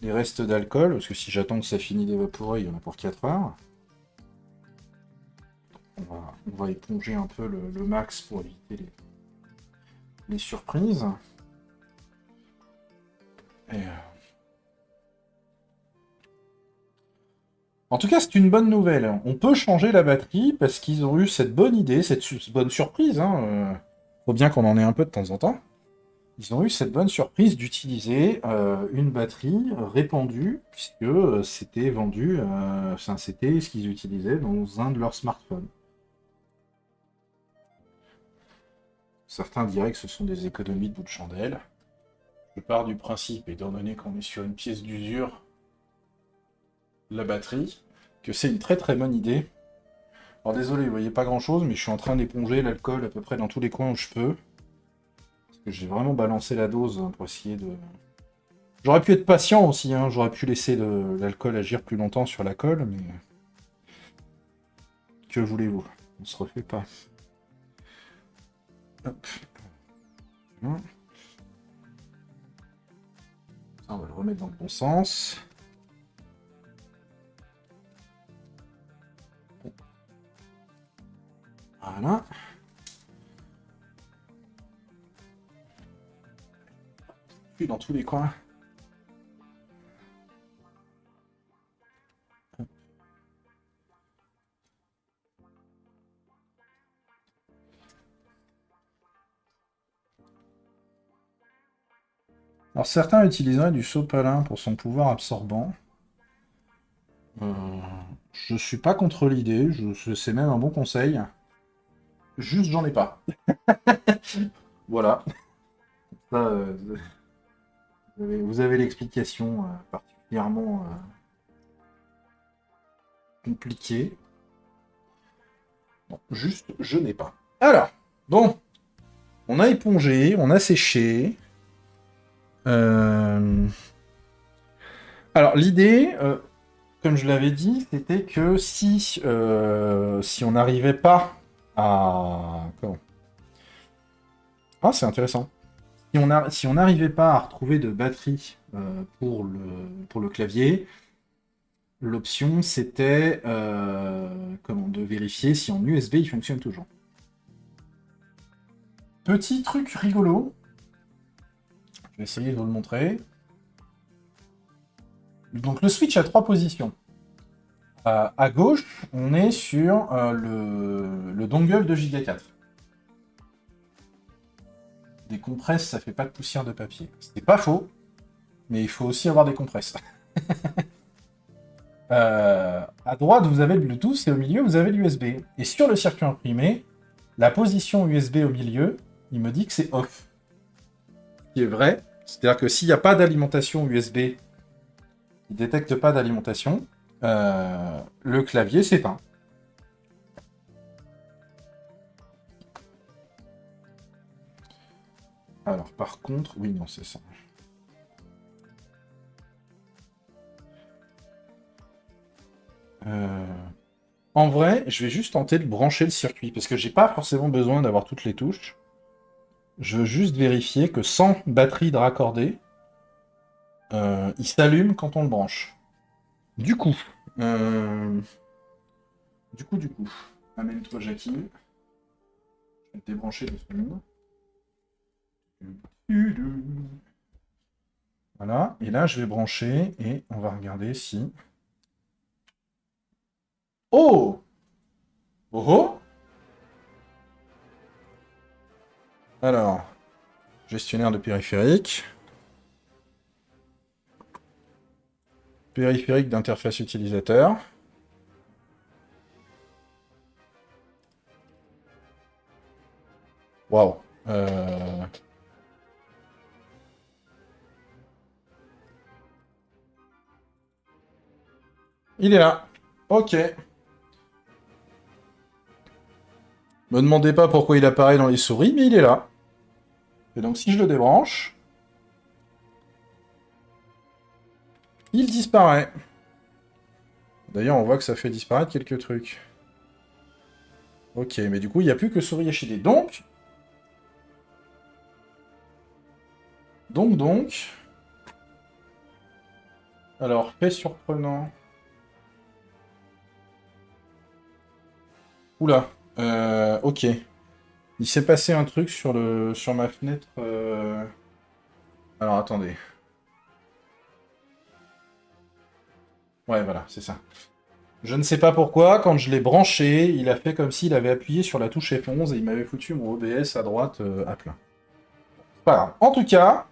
les restes d'alcool, parce que si j'attends que ça finisse d'évaporer, il y en a pour 4 heures. On va éponger un peu le max pour éviter les surprises. Et, en tout cas, c'est une bonne nouvelle. On peut changer la batterie parce qu'ils ont eu cette bonne idée, cette bonne surprise. Hein. Faut bien qu'on en ait un peu de temps en temps. Ils ont eu cette bonne surprise d'utiliser une batterie répandue, puisque c'était vendu, enfin, c'était ce qu'ils utilisaient dans un de leurs smartphones. Certains diraient que ce sont des économies de bout de chandelle. Je pars du principe, étant donné qu'on est sur une pièce d'usure, la batterie, que c'est une très très bonne idée. Alors désolé, vous voyez pas grand chose, mais je suis en train d'éponger l'alcool à peu près dans tous les coins où je peux. Parce que j'ai vraiment balancé la dose pour essayer de... J'aurais pu être patient aussi, hein. J'aurais pu laisser l'alcool agir plus longtemps sur la colle, mais... Que voulez-vous? On se refait pas. Hop. Voilà. Ça, on va le remettre dans le bon sens. Voilà. Puis dans tous les coins. Alors certains utiliseraient du sopalin pour son pouvoir absorbant. Je suis pas contre l'idée, c'est même un bon conseil. Juste j'en ai pas. Voilà. Ça, vous avez l'explication particulièrement compliquée. Non, juste je n'ai pas. Alors, bon. On a épongé, on a séché. Alors l'idée, comme je l'avais dit, c'était que si on n'arrivait pas à... Comment? Ah, c'est intéressant. Si on n'arrivait pas à retrouver de batterie pour le clavier, l'option c'était de vérifier si en USB il fonctionne toujours. Petit truc rigolo, je vais essayer de vous le montrer. Donc le switch a 3 positions. À gauche, on est sur le dongle de Giga 4. Des compresses, ça fait pas de poussière de papier. C'est pas faux, mais il faut aussi avoir des compresses. À droite, vous avez le Bluetooth et au milieu, vous avez l'USB. Et sur le circuit imprimé, la position USB au milieu, il me dit que c'est off. Ce qui est vrai, c'est-à-dire que s'il n'y a pas d'alimentation USB, il ne détecte pas d'alimentation, le clavier s'éteint. Alors, par contre, oui, non, c'est ça. En vrai, je vais juste tenter de brancher le circuit, parce que j'ai pas forcément besoin d'avoir toutes les touches. Je veux juste vérifier que sans batterie de raccordée, il s'allume quand on le branche. Du coup, Du coup, amène-toi Jackie. Je vais te débrancher de ce monde. Voilà, et là je vais brancher et on va regarder si... Oh! Oh oh! Alors, gestionnaire de périphérique. Périphérique d'interface utilisateur. Waouh. Il est là. Ok. Me demandez pas pourquoi il apparaît dans les souris, mais il est là. Et donc si je le débranche, il disparaît. D'ailleurs, on voit que ça fait disparaître quelques trucs. Ok, mais du coup, il n'y a plus que souris HID. Donc... Alors, fait surprenant. Oula. Ok. Il s'est passé un truc sur ma fenêtre. Alors, attendez. Ouais, voilà, c'est ça. Je ne sais pas pourquoi, quand je l'ai branché, il a fait comme s'il avait appuyé sur la touche F11 et il m'avait foutu mon OBS à droite à plein. Pas grave. En tout cas,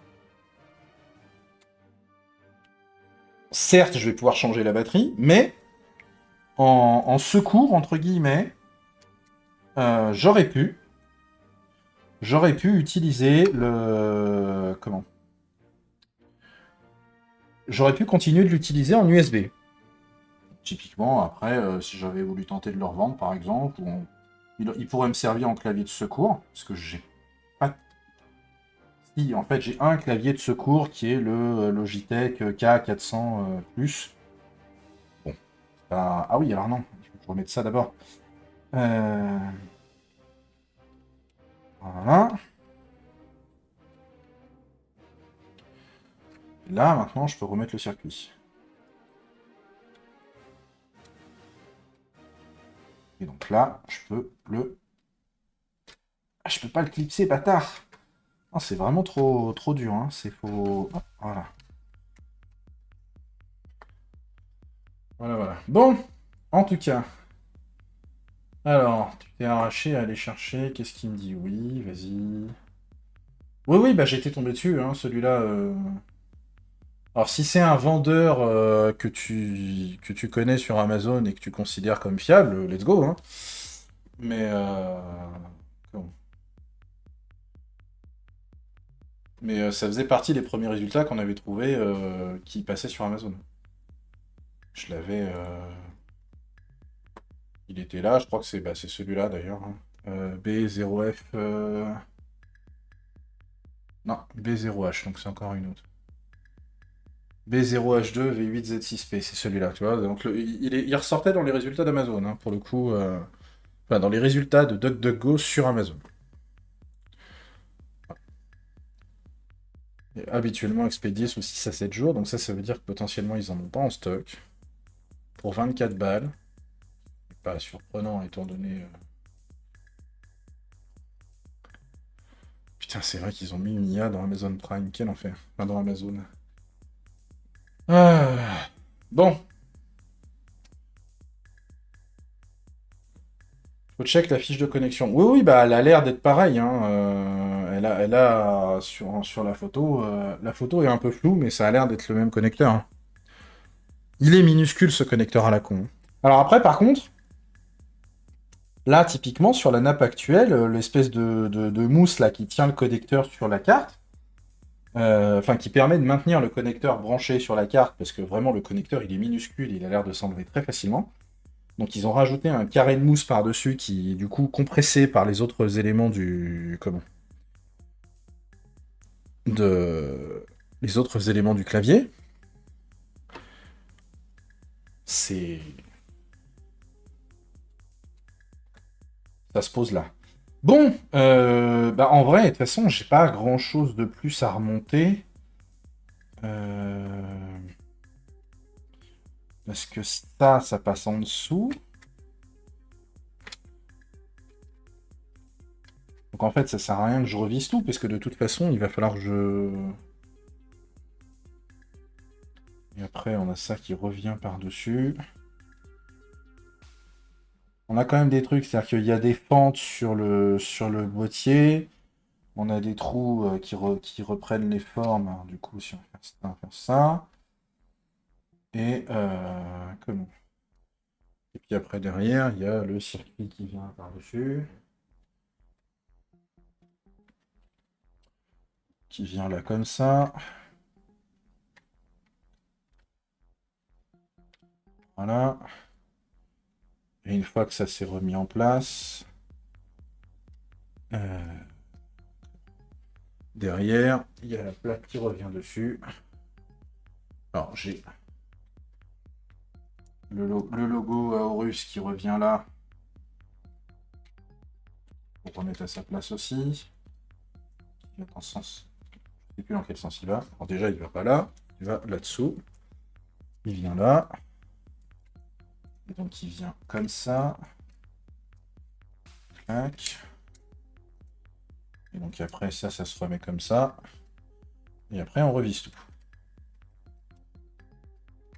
certes, je vais pouvoir changer la batterie, mais en secours, entre guillemets, j'aurais pu utiliser le... Comment? J'aurais pu continuer de l'utiliser en USB. Typiquement, après, si j'avais voulu tenter de le revendre, par exemple, il pourrait me servir en clavier de secours, parce que j'ai pas... Si, en fait, j'ai un clavier de secours qui est le Logitech K400+. Bon, ah oui, alors non, je vais remettre ça d'abord. Voilà. Là, maintenant, je peux remettre le circuit. Et donc là, je peux le... Ah, je peux pas le clipser, bâtard. Ah, c'est vraiment trop dur, hein. C'est faux. Hop, voilà. Voilà. Bon, en tout cas. Alors, tu t'es arraché à aller chercher. Qu'est-ce qu'il me dit? Oui, vas-y. Oui, bah j'étais tombé dessus, hein, celui-là. Alors, si c'est un vendeur que tu connais sur Amazon et que tu considères comme fiable, let's go, hein. Mais, comment ça faisait partie des premiers résultats qu'on avait trouvés qui passaient sur Amazon. Je l'avais. Il était là, je crois que c'est celui-là d'ailleurs, hein. B0F. Non, B0H, donc c'est encore une autre. B0H2 V8Z6P, c'est celui-là, tu vois. Donc il ressortait dans les résultats d'Amazon, hein, pour le coup. Enfin, dans les résultats de DuckDuckGo sur Amazon. Et habituellement expédié sous 6 à 7 jours, donc ça veut dire que potentiellement ils en ont pas en stock. Pour 24 balles. Pas surprenant étant donné. Putain, c'est vrai qu'ils ont mis une IA dans Amazon Prime, quel enfer. Enfin, dans Amazon. Bon. Faut check la fiche de connexion. Oui, bah elle a l'air d'être pareille, hein. Elle a sur la photo est un peu floue, mais ça a l'air d'être le même connecteur, hein. Il est minuscule ce connecteur à la con. Alors après, par contre, là, typiquement, sur la nappe actuelle, l'espèce de mousse là qui tient le connecteur sur la carte, enfin qui permet de maintenir le connecteur branché sur la carte, parce que vraiment le connecteur il est minuscule, il a l'air de s'enlever très facilement. Donc ils ont rajouté un carré de mousse par-dessus qui est du coup compressé par les autres éléments les autres éléments du clavier. C'est... Ça se pose là. Bon, bah en vrai, de toute façon, j'ai pas grand-chose de plus à remonter. Parce que ça passe en dessous. Donc en fait, ça sert à rien que je revise tout, parce que de toute façon, il va falloir que je... Et après, on a ça qui revient par-dessus. On a quand même des trucs, c'est-à-dire qu'il y a des fentes sur le boîtier. On a des trous qui reprennent les formes. Alors, du coup, si on fait ça, on va faire ça. Et comment? Et puis après, derrière, il y a le circuit qui vient par-dessus. Qui vient là comme ça. Voilà. Et une fois que ça s'est remis en place, derrière, il y a la plaque qui revient dessus. Alors j'ai le logo Aorus qui revient là. Pour remettre à sa place aussi. Il va dans ce sens. Je ne sais plus dans quel sens il va. Alors déjà, il va pas là. Il va là-dessous. Il vient là. Et donc il vient comme ça. Clac. Et donc après ça se remet comme ça. Et après on revise tout.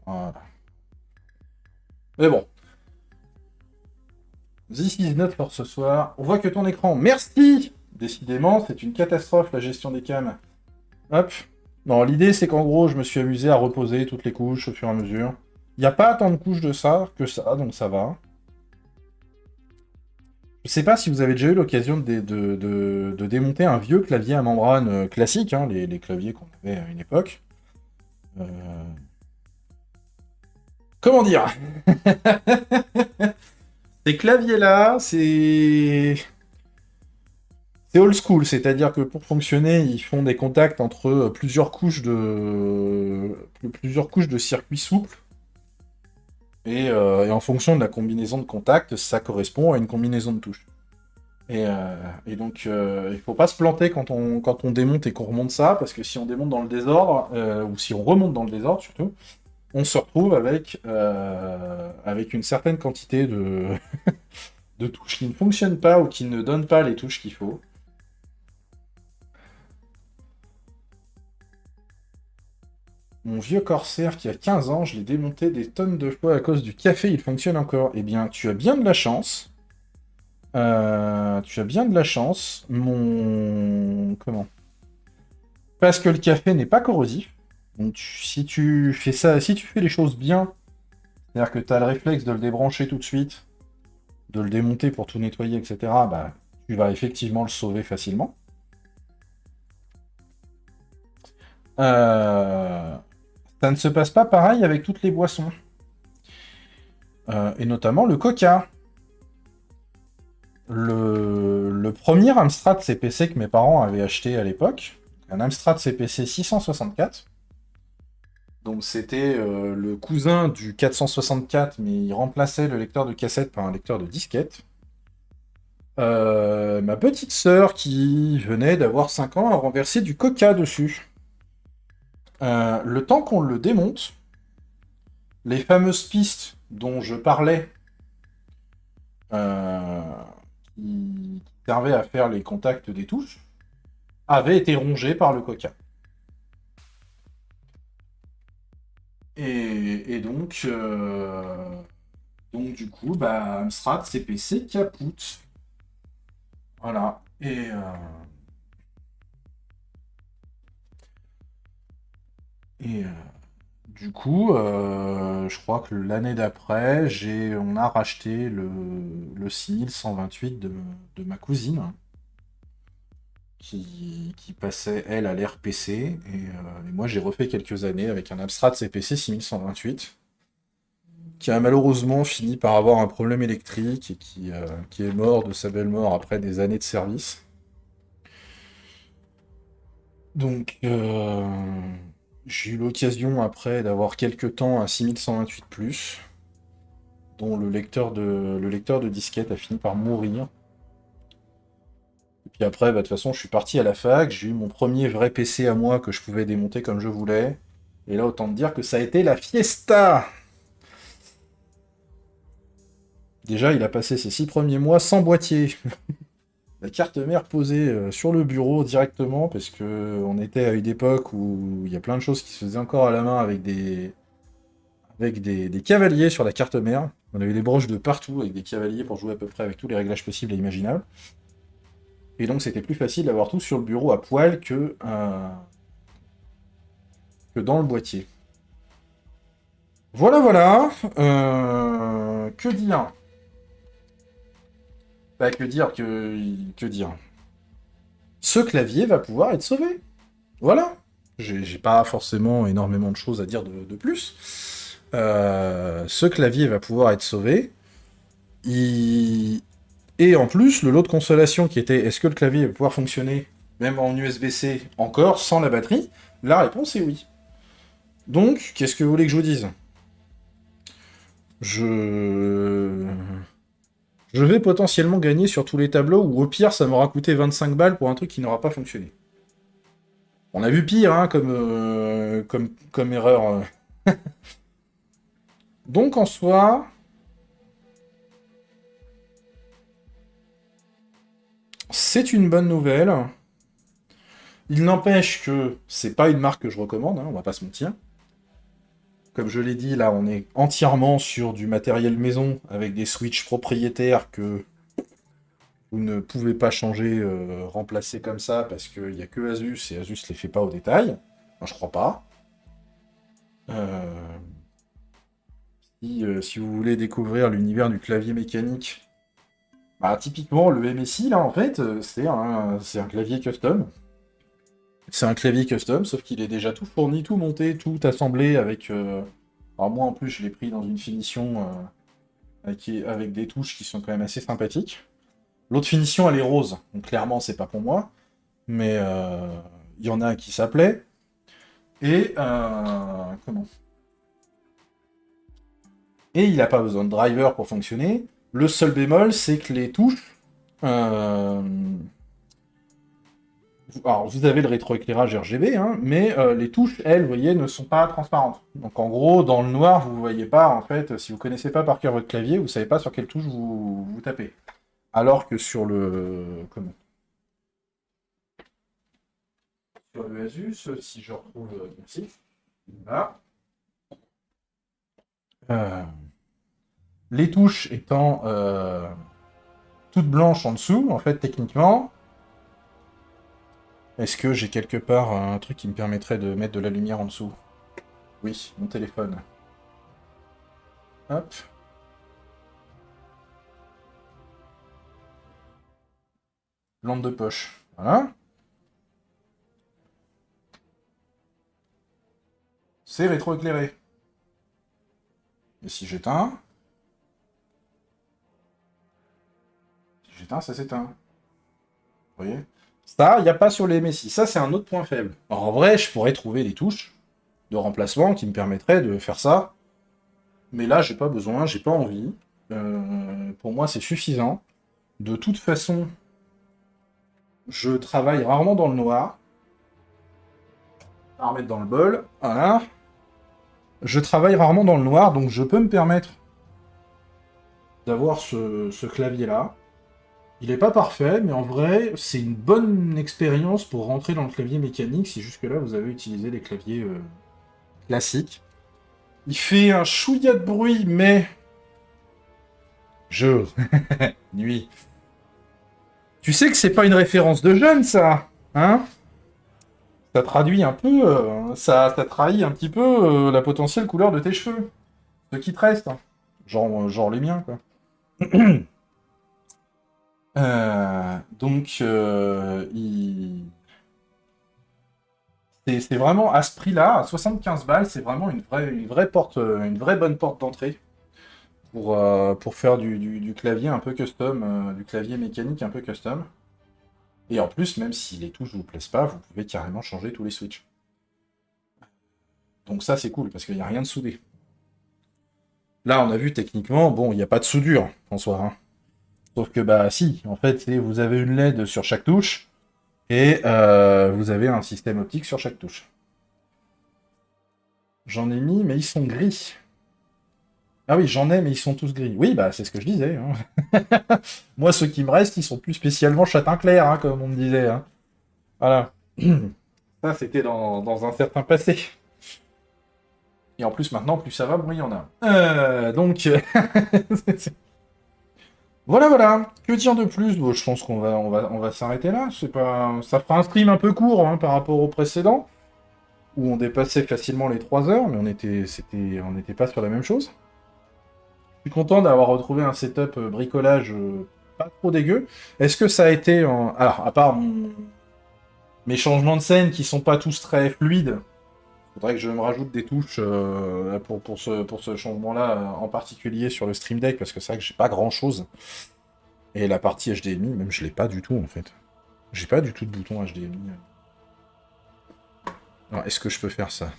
Voilà. Mais bon. This is not for ce soir. On voit que ton écran. Merci. Décidément, c'est une catastrophe la gestion des cams. Hop. Non, l'idée c'est qu'en gros, je me suis amusé à reposer toutes les couches au fur et à mesure. Il n'y a pas tant de couches de ça que ça, donc ça va. Je sais pas si vous avez déjà eu l'occasion de démonter un vieux clavier à membrane classique, hein, les claviers qu'on avait à une époque. Comment dire? Ces claviers-là, c'est old school, c'est-à-dire que pour fonctionner, ils font des contacts entre plusieurs couches de circuits souples. Et en fonction de la combinaison de contacts, ça correspond à une combinaison de touches. Et donc, il faut pas se planter quand on démonte et qu'on remonte ça, parce que si on démonte dans le désordre, ou si on remonte dans le désordre surtout, on se retrouve avec une certaine quantité de touches qui ne fonctionnent pas ou qui ne donnent pas les touches qu'il faut. Mon vieux Corsair qui a 15 ans, je l'ai démonté des tonnes de fois à cause du café, il fonctionne encore. Eh bien, tu as bien de la chance. Tu as bien de la chance. Comment? Parce que le café n'est pas corrosif. Donc, si tu fais ça, si tu fais les choses bien, c'est-à-dire que tu as le réflexe de le débrancher tout de suite, de le démonter pour tout nettoyer, etc., bah, tu vas effectivement le sauver facilement. Ça ne se passe pas pareil avec toutes les boissons. Et notamment le coca. Le premier Amstrad CPC que mes parents avaient acheté à l'époque, un Amstrad CPC 664. Donc c'était le cousin du 464, mais il remplaçait le lecteur de cassette par un lecteur de disquette. Ma petite sœur, qui venait d'avoir 5 ans, a renversé du coca dessus. Le temps qu'on le démonte, les fameuses pistes dont je parlais, qui servaient à faire les contacts des touches, avaient été rongées par le coca. Et donc du coup, bah, Amstrad CPC caput. Voilà. Et du coup, je crois que l'année d'après, on a racheté le 6128 de ma cousine, qui passait, elle, à l'RPC. Et moi, j'ai refait quelques années avec un Amstrad CPC 6128, qui a malheureusement fini par avoir un problème électrique et qui est mort de sa belle mort après des années de service. Donc, j'ai eu l'occasion après d'avoir quelques temps un 6128+, dont le lecteur de disquette a fini par mourir. Et puis après, bah, de toute façon, je suis parti à la fac, j'ai eu mon premier vrai PC à moi que je pouvais démonter comme je voulais. Et là, autant te dire que ça a été la fiesta! Déjà, il a passé ses 6 premiers mois sans boîtier. la carte mère posée sur le bureau directement, parce que on était à une époque où il y a plein de choses qui se faisaient encore à la main avec des cavaliers sur la carte mère. On avait des broches de partout avec des cavaliers pour jouer à peu près avec tous les réglages possibles et imaginables. Et donc c'était plus facile d'avoir tout sur le bureau à poil que dans le boîtier. Voilà, voilà. Que dire? Bah, que dire? Ce clavier va pouvoir être sauvé. Voilà. J'ai pas forcément énormément de choses à dire de plus. Ce clavier va pouvoir être sauvé. Il... Et en plus, le lot de consolation qui était est-ce que le clavier va pouvoir fonctionner, même en USB-C, encore, sans la batterie? La réponse est oui. Donc, qu'est-ce que vous voulez que je vous dise? Je... Je vais potentiellement gagner sur tous les tableaux, ou au pire, ça m'aura coûté 25 balles pour un truc qui n'aura pas fonctionné. On a vu pire, hein, comme erreur. Donc, en soi, c'est une bonne nouvelle. Il n'empêche que c'est pas une marque que je recommande, hein, on va pas se mentir. Comme je l'ai dit, là, on est entièrement sur du matériel maison, avec des switches propriétaires que vous ne pouvez pas changer, remplacer comme ça, parce qu'il n'y a que Asus, et Asus les fait pas au détail. Moi, je crois pas. Euh, si vous voulez découvrir l'univers du clavier mécanique, bah, typiquement, le MSI, là, en fait, c'est un clavier custom. C'est un clavier custom, sauf qu'il est déjà tout fourni, tout monté, tout assemblé avec... Alors moi, en plus, je l'ai pris dans une finition avec des touches qui sont quand même assez sympathiques. L'autre finition, elle est rose, donc clairement, c'est pas pour moi. Mais il y en a un qui s'appelait. Et... comment? Et il n'a pas besoin de driver pour fonctionner. Le seul bémol, c'est que les touches... euh, Alors, vous avez le rétroéclairage RGB, hein, mais les touches, elles, vous voyez, ne sont pas transparentes. Donc, en gros, dans le noir, vous ne voyez pas, en fait, si vous connaissez pas par cœur votre clavier, vous ne savez pas sur quelle touche vous tapez. Alors que sur le... Comment? Sur le Asus, si je retrouve... merci. Là. Euh, les touches étant toutes blanches en dessous, en fait, techniquement, est-ce que j'ai quelque part un truc qui me permettrait de mettre de la lumière en dessous? Oui, mon téléphone. Hop. Lampe de poche. Voilà. C'est rétroéclairé. Et si j'éteins... Si j'éteins, ça s'éteint. Vous voyez? Ça, il n'y a pas sur les MSI. Ça, c'est un autre point faible. Alors, en vrai, je pourrais trouver des touches de remplacement qui me permettraient de faire ça. Mais là, j'ai pas besoin, j'ai pas envie. Pour moi, c'est suffisant. De toute façon, je travaille rarement dans le noir. On va remettre dans le bol. Voilà. Je travaille rarement dans le noir, donc je peux me permettre d'avoir ce clavier-là. Il n'est pas parfait, mais en vrai, c'est une bonne expérience pour rentrer dans le clavier mécanique si jusque-là vous avez utilisé des claviers classiques. Il fait un chouïa de bruit, mais... Jour. Nuit. Tu sais que c'est pas une référence de jeune, ça, hein? Ça traduit un peu... ça trahit un petit peu la potentielle couleur de tes cheveux. Ce qui te reste. Hein. Genre les miens, quoi. Donc, c'est vraiment à ce prix-là, à 75 balles, c'est vraiment une vraie porte, une vraie bonne porte d'entrée pour faire du clavier un peu custom, du clavier mécanique un peu custom. Et en plus, même si les touches vous plaisent pas, vous pouvez carrément changer tous les switches. Donc ça, c'est cool, parce qu'il n'y a rien de soudé. Là, on a vu techniquement, bon, il n'y a pas de soudure, en soi. Hein. Sauf que, bah si, en fait, vous avez une LED sur chaque touche, et vous avez un système optique sur chaque touche. J'en ai mis, mais ils sont gris. Ah oui, j'en ai, mais ils sont tous gris. Oui, bah c'est ce que je disais, hein. Moi, ceux qui me restent, ils sont plus spécialement châtain clair, hein, comme on me disait, hein. Voilà. Ça, c'était dans un certain passé. Et en plus, maintenant, plus ça va, moins il y en a. Donc, voilà, voilà. Que dire de plus? Bon, je pense qu'on va s'arrêter là. C'est pas, ça fera un stream un peu court, hein, par rapport au précédent, où on dépassait facilement les 3 heures, mais on n'était pas sur la même chose. Je suis content d'avoir retrouvé un setup bricolage pas trop dégueu. Est-ce que ça a été... Alors, à part mes changements de scène qui sont pas tous très fluides, faudrait que je me rajoute des touches pour ce changement-là, en particulier sur le Stream Deck, parce que c'est vrai que j'ai pas grand-chose. Et la partie HDMI, même je l'ai pas du tout, en fait. J'ai pas du tout de bouton HDMI. Alors, est-ce que je peux faire ça?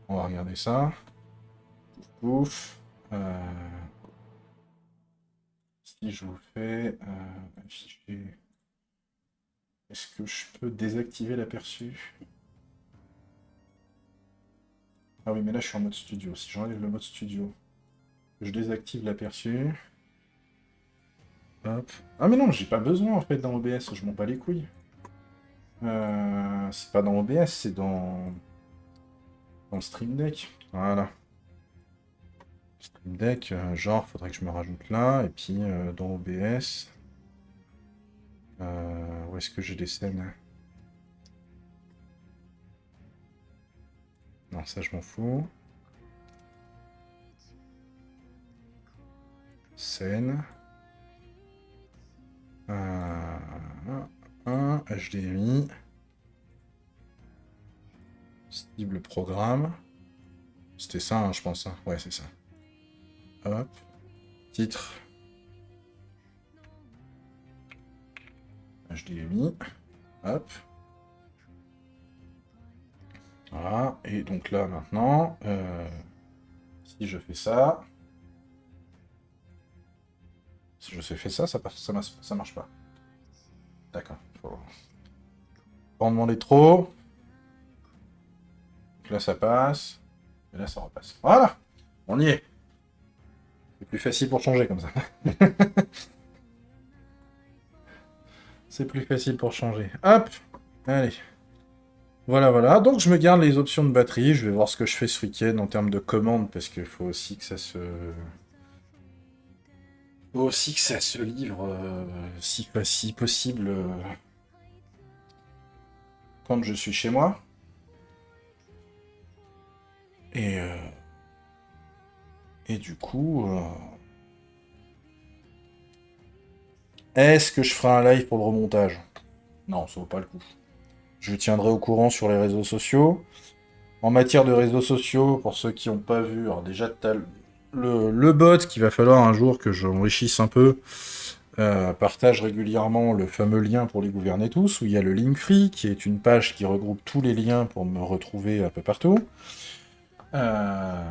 On va regarder ça. Ouf. Si je vous fais afficher... Est-ce que je peux désactiver l'aperçu? Ah oui, mais là je suis en mode studio. Si j'enlève le mode studio, je désactive l'aperçu. Hop. Ah mais non, j'ai pas besoin en fait dans OBS, je m'en bats les couilles. C'est pas dans OBS, c'est dans le Stream Deck. Voilà. Stream Deck, genre, faudrait que je me rajoute là, et puis dans OBS. Où est-ce que j'ai des scènes? Non, ça je m'en fous. Scène. Un HDMI. Cible programme. C'était ça, hein, je pense. Hein. Ouais, c'est ça. Hop. Titre. HDMI. Hop. Voilà. Et donc là, maintenant, si je fais ça... Si je fais ça, ça marche pas. D'accord. Faut pas en demander trop. Donc là, ça passe. Et là, ça repasse. Voilà. On y est. C'est plus facile pour changer comme ça. C'est plus facile pour changer. Hop. Allez. Voilà, voilà. Donc, je me garde les options de batterie. Je vais voir ce que je fais ce week-end en termes de commandes, parce qu'il faut aussi que ça se... Faut aussi que ça se livre, si possible, quand je suis chez moi. Et du coup... Est-ce que je ferai un live pour le remontage? Non, ça vaut pas le coup. Je tiendrai au courant sur les réseaux sociaux. En matière de réseaux sociaux, pour ceux qui n'ont pas vu, alors déjà, t'as le bot qu'il va falloir un jour que j'enrichisse un peu, partage régulièrement le fameux lien pour les gouverner tous, où il y a le Linktree, qui est une page qui regroupe tous les liens pour me retrouver un peu partout. Alors,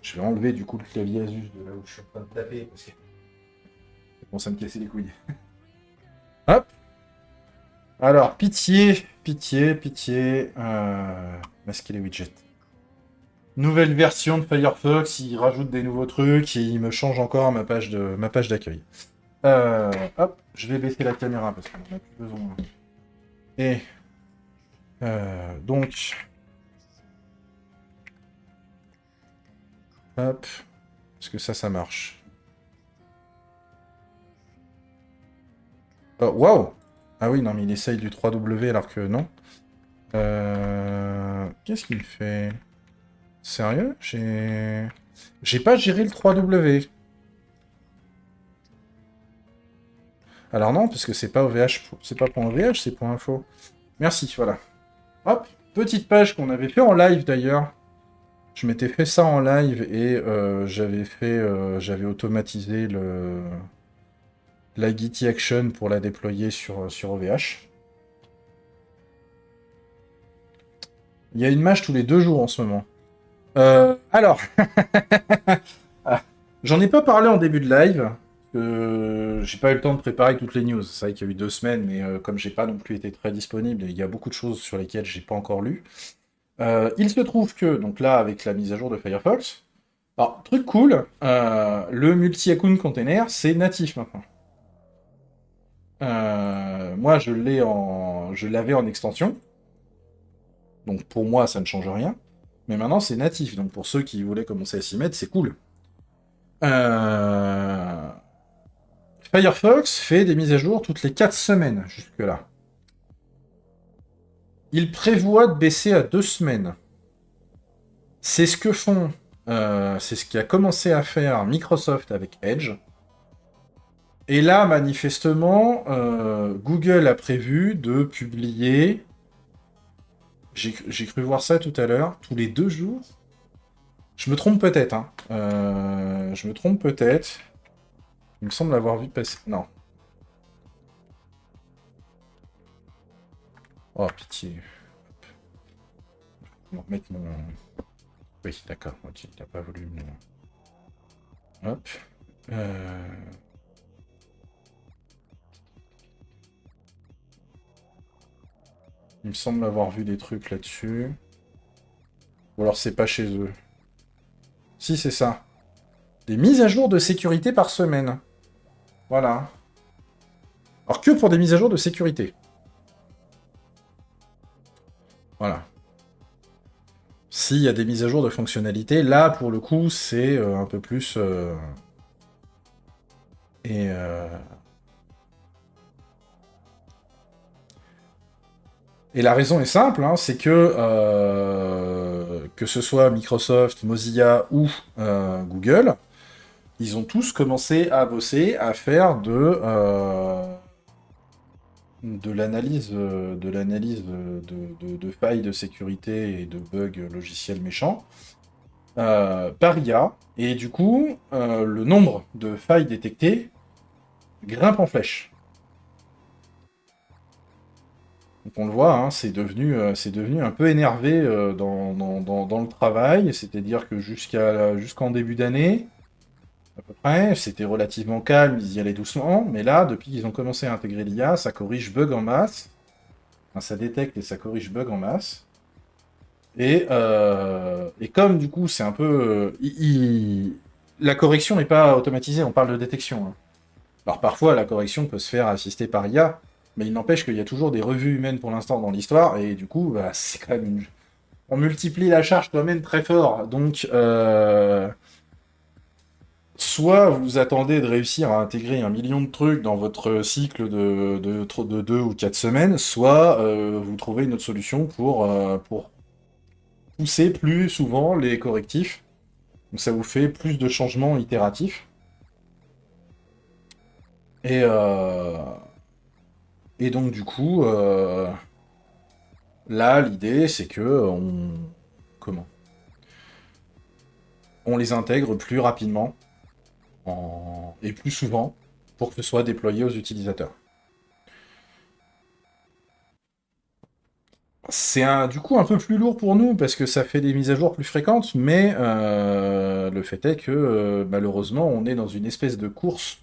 je vais enlever du coup le clavier Asus de là où je suis en train de taper, parce que ça commence à me casser les couilles. Hop. Alors, pitié, pitié, pitié. Masquer les widgets. Nouvelle version de Firefox, il rajoute des nouveaux trucs et il me change encore ma page d'accueil. Hop, je vais baisser la caméra parce qu'on en a plus besoin. Et donc, hop, est-ce que ça marche? Oh, waouh! Ah oui, non, mais il essaye du 3W alors que non. Qu'est-ce qu'il fait? Sérieux? J'ai pas géré le 3W. Alors non, parce que c'est pas OVH, c'est pas pour OVH, c'est pour info. Merci, voilà. Hop, petite page qu'on avait fait en live d'ailleurs. Je m'étais fait ça en live et j'avais automatisé la Gitty Action pour la déployer sur OVH. Il y a une match tous les 2 jours en ce moment. Alors, ah, j'en ai pas parlé en début de live. J'ai pas eu le temps de préparer toutes les news. C'est vrai qu'il y a eu 2 semaines, mais comme j'ai pas non plus été très disponible, il y a beaucoup de choses sur lesquelles j'ai pas encore lu. Il se trouve que, donc là, avec la mise à jour de Firefox, alors, truc cool, le multi-account container, c'est natif maintenant. Moi, je l'avais en extension, donc pour moi, ça ne change rien. Mais maintenant, c'est natif, donc pour ceux qui voulaient commencer à s'y mettre, c'est cool. Euh, Firefox fait des mises à jour toutes les 4 semaines, jusque-là. Il prévoit de baisser à 2 semaines. C'est ce que font, c'est ce qui a commencé à faire Microsoft avec Edge. Et là, manifestement, Google a prévu de publier, j'ai cru voir ça tout à l'heure, tous les 2 jours. Je me trompe peut-être, hein. Je me trompe peut-être. Il me semble avoir vu passer... Non. Oh, pitié. Je vais remettre mon... Oui, d'accord, ok, il n'a pas voulu me... Hop. Euh... Il me semble avoir vu des trucs là-dessus. Ou alors c'est pas chez eux. Si, c'est ça. Des mises à jour de sécurité par semaine. Voilà. Alors que pour des mises à jour de sécurité. Voilà. S'il y a des mises à jour de fonctionnalité, là, pour le coup, c'est un peu plus... Et... Et la raison est simple, hein, c'est que ce soit Microsoft, Mozilla ou Google, ils ont tous commencé à bosser, à faire de l'analyse de failles de sécurité et de bugs logiciels méchants par IA. Et du coup, le nombre de failles détectées grimpe en flèche. Donc on le voit, hein, c'est devenu un peu énervé dans le travail, c'est-à-dire que jusqu'en début d'année, à peu près, c'était relativement calme, ils y allaient doucement, mais là, depuis qu'ils ont commencé à intégrer l'IA, ça corrige bug en masse, enfin, ça détecte et ça corrige bug en masse, et comme du coup c'est un peu... la correction n'est pas automatisée, on parle de détection, hein. Alors parfois, la correction peut se faire assister par IA, mais il n'empêche qu'il y a toujours des revues humaines pour l'instant dans l'histoire, et du coup, bah, c'est quand même on multiplie la charge quand même très fort. Donc, soit vous attendez de réussir à intégrer 1 million de trucs dans votre cycle de 2 ou 4 semaines, soit vous trouvez une autre solution pour pousser plus souvent les correctifs. Donc ça vous fait plus de changements itératifs. Et, euh, et donc du coup, là, l'idée, c'est que comment? On les intègre plus rapidement et plus souvent pour que ce soit déployé aux utilisateurs. C'est du coup un peu plus lourd pour nous parce que ça fait des mises à jour plus fréquentes, mais le fait est que malheureusement on est dans une espèce de course.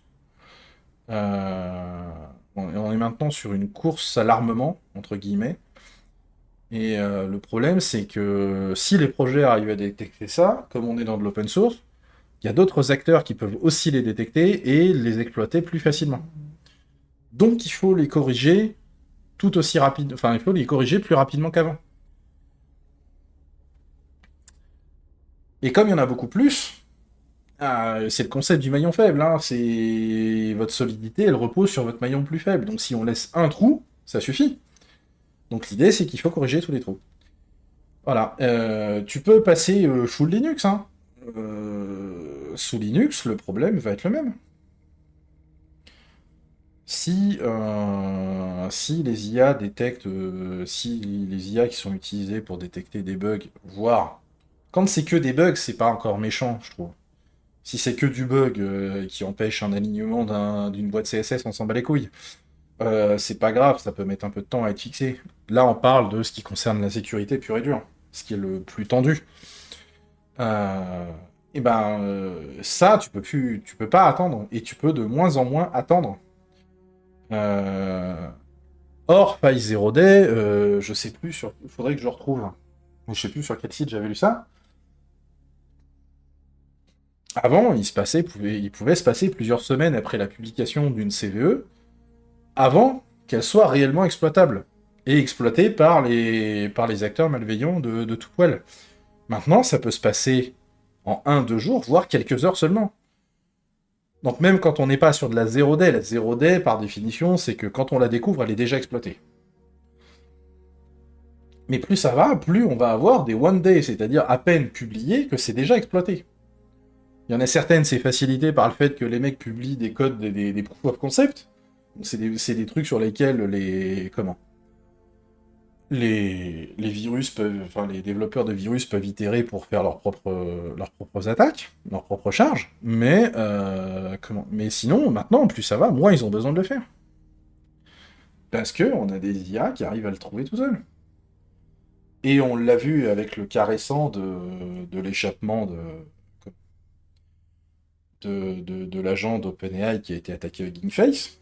euh, on est maintenant sur une course à l'armement, entre guillemets. Et le problème, c'est que si les projets arrivent à détecter ça, comme on est dans de l'open source, il y a d'autres acteurs qui peuvent aussi les détecter et les exploiter plus facilement. Donc il faut les corriger tout aussi rapide, enfin il faut les corriger plus rapidement qu'avant. Et comme il y en a beaucoup plus, c'est le concept du maillon faible, hein, c'est votre solidité, elle repose sur votre maillon le plus faible. Donc si on laisse un trou, ça suffit. Donc l'idée c'est qu'il faut corriger tous les trous. Voilà. Tu peux passer full Linux, hein. Sous Linux, le problème va être le même. Si les IA détectent, si les IA qui sont utilisées pour détecter des bugs, voire quand c'est que des bugs, c'est pas encore méchant, je trouve. Si c'est que du bug qui empêche un alignement d'une boîte CSS, on s'en bat les couilles. C'est pas grave, ça peut mettre un peu de temps à être fixé. Là, on parle de ce qui concerne la sécurité pure et dure, ce qui est le plus tendu. Euh, et ben, ça, tu peux pas attendre, et tu peux de moins en moins attendre. Euh, Or, Faille 0D, je sais plus, faudrait que je retrouve. Je sais plus sur quel site j'avais lu ça. Avant, il pouvait se passer plusieurs semaines après la publication d'une CVE, avant qu'elle soit réellement exploitable, et exploitée par les acteurs malveillants de tout poil. Maintenant, ça peut se passer en 1-2 jours, voire quelques heures seulement. Donc même quand on n'est pas sur de la 0D, la 0D, par définition, c'est que quand on la découvre, elle est déjà exploitée. Mais plus ça va, plus on va avoir des one day, c'est-à-dire à peine publiées que c'est déjà exploité. Il y en a certaines, c'est facilité par le fait que les mecs publient des codes, des proof of concept. C'est des trucs sur lesquels les virus peuvent, enfin les développeurs de virus peuvent itérer pour faire leurs propres attaques, leurs propres charges. Mais sinon, maintenant, plus ça va, moins ils ont besoin de le faire. Parce que on a des IA qui arrivent à le trouver tout seul. Et on l'a vu avec le cas récent de l'échappement de l'agent d'OpenAI qui a été attaqué avec Gingface.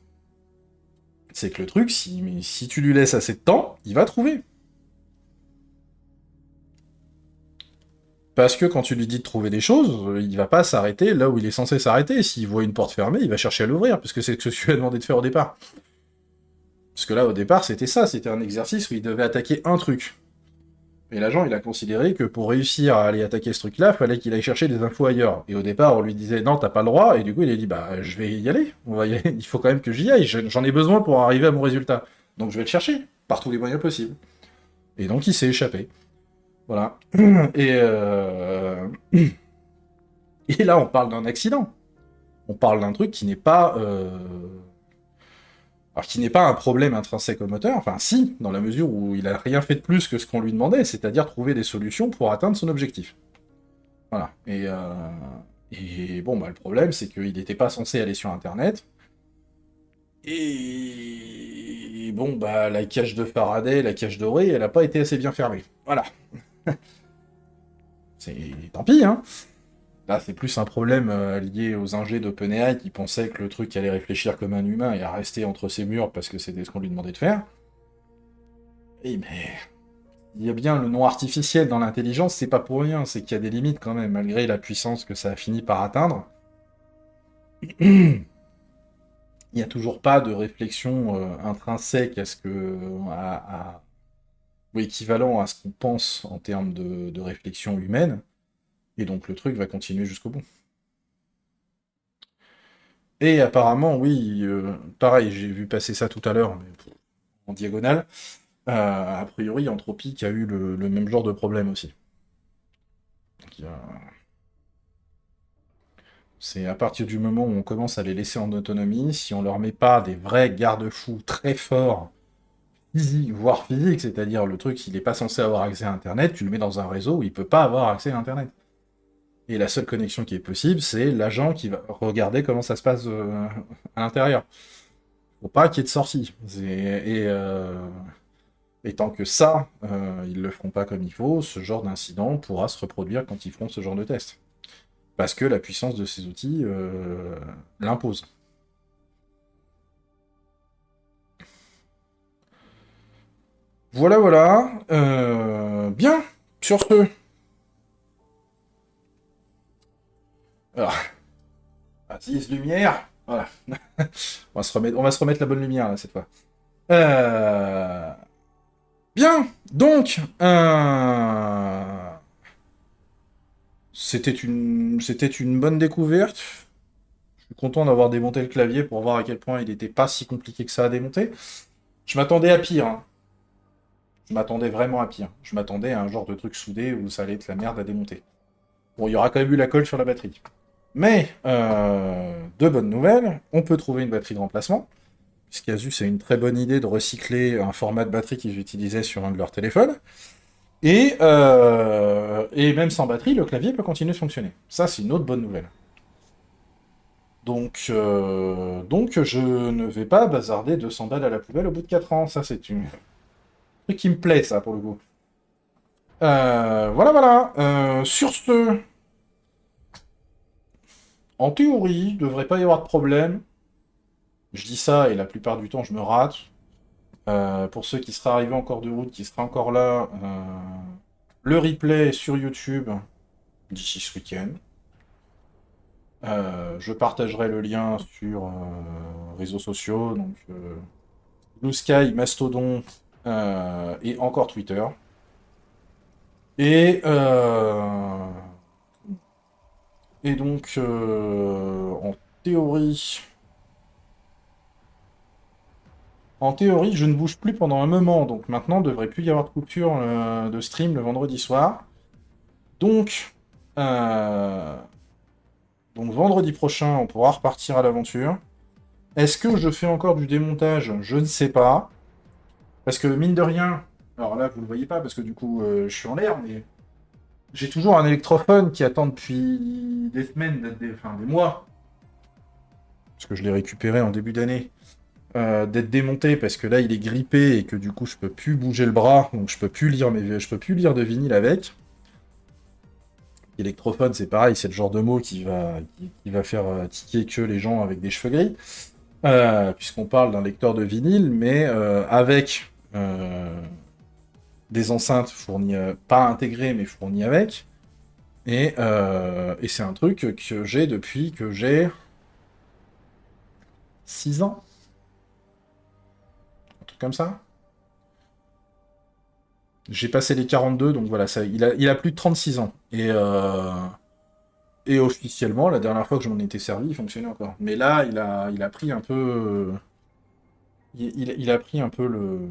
C'est que le truc, si tu lui laisses assez de temps, il va trouver. Parce que quand tu lui dis de trouver des choses, il va pas s'arrêter là où il est censé s'arrêter. S'il voit une porte fermée, il va chercher à l'ouvrir, puisque c'est ce que tu lui as demandé de faire au départ. Parce que là, au départ, c'était ça, c'était un exercice où il devait attaquer un truc. Et l'agent, il a considéré que pour réussir à aller attaquer ce truc-là, il fallait qu'il aille chercher des infos ailleurs. Et au départ, on lui disait non, t'as pas le droit, et du coup, il a dit bah, je vais y aller, il faut quand même que j'y aille, j'en ai besoin pour arriver à mon résultat. Donc je vais le chercher, par tous les moyens possibles. Et donc il s'est échappé. Voilà. Et, et là, on parle d'un accident. On parle d'un truc qui n'est pas. Alors, qui n'est pas un problème intrinsèque au moteur, enfin, si, dans la mesure où il a rien fait de plus que ce qu'on lui demandait, c'est-à-dire trouver des solutions pour atteindre son objectif. Voilà. Et bon, bah, le problème, c'est qu'il n'était pas censé aller sur Internet. Et bon, bah, la cage de Faraday, la cage dorée, elle n'a pas été assez bien fermée. Voilà. C'est tant pis, hein. Là, c'est plus un problème lié aux ingés d'OpenAI qui pensaient que le truc allait réfléchir comme un humain et à rester entre ses murs parce que c'était ce qu'on lui demandait de faire. Oui, mais il y a bien le nom artificiel dans l'intelligence, c'est pas pour rien, c'est qu'il y a des limites quand même, malgré la puissance que ça a fini par atteindre. Il n'y a toujours pas de réflexion intrinsèque à ce que, ou équivalent à ce qu'on pense en termes de réflexion humaine, et donc le truc va continuer jusqu'au bout. Et apparemment, oui, pareil, j'ai vu passer ça tout à l'heure, mais en diagonale. A priori, Anthropic a eu le même genre de problème aussi. Donc, c'est à partir du moment où on commence à les laisser en autonomie, si on leur met pas des vrais garde-fous très forts, physiques, voire physiques, c'est-à-dire le truc, il n'est pas censé avoir accès à Internet, tu le mets dans un réseau où il peut pas avoir accès à Internet. Et la seule connexion qui est possible, c'est l'agent qui va regarder comment ça se passe à l'intérieur. Faut pas qu'il y ait de sortie. Et tant que ça, ils le feront pas comme il faut, ce genre d'incident pourra se reproduire quand ils feront ce genre de test. Parce que la puissance de ces outils l'impose. Voilà, voilà. Bien, sur ce. Alors, assise lumière. Voilà. On va se remettre la bonne lumière, là, cette fois. Euh, Bien, donc, c'était une bonne découverte. Je suis content d'avoir démonté le clavier pour voir à quel point il n'était pas si compliqué que ça à démonter. Je m'attendais à pire, hein. Je m'attendais vraiment à pire. Je m'attendais à un genre de truc soudé où ça allait être la merde à démonter. Bon, il y aura quand même eu la colle sur la batterie. Mais, de bonnes nouvelles, on peut trouver une batterie de remplacement, puisqu'Asus a une très bonne idée de recycler un format de batterie qu'ils utilisaient sur un de leurs téléphones. Et même sans batterie, le clavier peut continuer de fonctionner. Ça, c'est une autre bonne nouvelle. Donc je ne vais pas bazarder 200 balles à la poubelle au bout de 4 ans. Ça, c'est un truc qui me plaît, ça, pour le coup. Voilà, voilà. Sur ce, en théorie, il devrait pas y avoir de problème. Je dis ça et la plupart du temps, je me rate. Pour ceux qui seraient arrivés en cours de route, qui seraient encore là, le replay sur YouTube d'ici ce week-end. Je partagerai le lien sur réseaux sociaux, donc Blue Sky, Mastodon et encore Twitter. Et, et donc, en théorie, je ne bouge plus pendant un moment, donc maintenant, il ne devrait plus y avoir de coupure de stream le vendredi soir. Donc, euh, donc vendredi prochain, on pourra repartir à l'aventure. Est-ce que je fais encore du démontage? Je ne sais pas. Parce que mine de rien, alors là, vous ne le voyez pas parce que du coup, je suis en l'air, mais j'ai toujours un électrophone qui attend depuis des semaines, enfin des mois, parce que je l'ai récupéré en début d'année, d'être démonté parce que là, il est grippé et que du coup, je peux plus bouger le bras, donc je peux plus lire de vinyle avec. Électrophone, c'est pareil, c'est le genre de mot qui va faire tiquer que les gens avec des cheveux gris, puisqu'on parle d'un lecteur de vinyle, mais avec des enceintes fournies, pas intégrées, mais fournies avec. Et c'est un truc que j'ai depuis que j'ai 6 ans. Un truc comme ça. J'ai passé les 42, donc voilà, ça, il a plus de 36 ans. Et officiellement, la dernière fois que je m'en étais servi, il fonctionnait encore. Mais là, il a pris un peu... il a pris un peu le...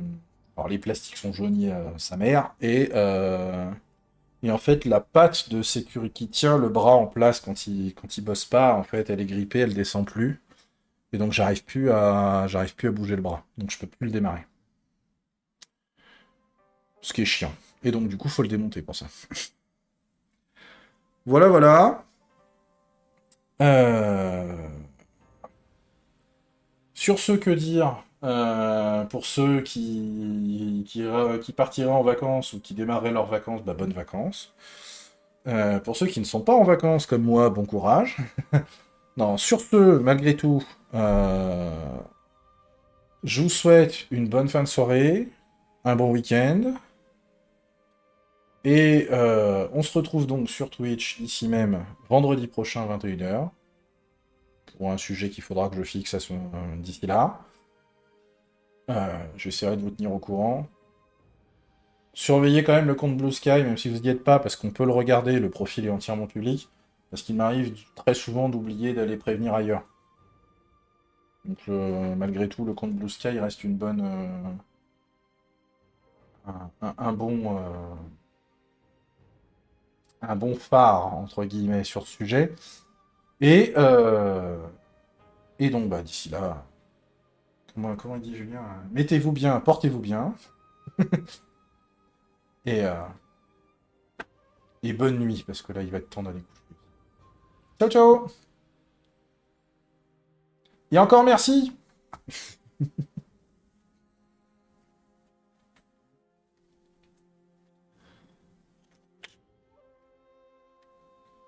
Alors les plastiques sont jaunis à sa mère, et en fait, la patte de sécurité qui tient le bras en place quand il bosse pas, en fait, elle est grippée, elle descend plus. Et donc j'arrive plus à bouger le bras. Donc je peux plus le démarrer. Ce qui est chiant. Et donc du coup, faut le démonter pour ça. Voilà, voilà. Euh, Sur ce, que dire pour ceux qui partiraient en vacances ou qui démarreraient leurs vacances, bah bonnes vacances. Pour ceux qui ne sont pas en vacances comme moi, bon courage. Non, sur ce, malgré tout, je vous souhaite une bonne fin de soirée, un bon week-end. Et on se retrouve donc sur Twitch, ici même, vendredi prochain, 21h, pour un sujet qu'il faudra que je fixe d'ici là. J'essaierai de vous tenir au courant. Surveillez quand même le compte Blue Sky, même si vous n'y êtes pas, parce qu'on peut le regarder, le profil est entièrement public, parce qu'il m'arrive très souvent d'oublier d'aller prévenir ailleurs. Donc malgré tout, le compte Blue Sky reste une bonne... un bon phare, entre guillemets, sur ce sujet. Et, et donc, bah, d'ici là, comment dit Julien? Mettez-vous bien, portez-vous bien, et, euh, et bonne nuit, parce que là, il va être temps d'aller coucher. Ciao, ciao! Et encore merci!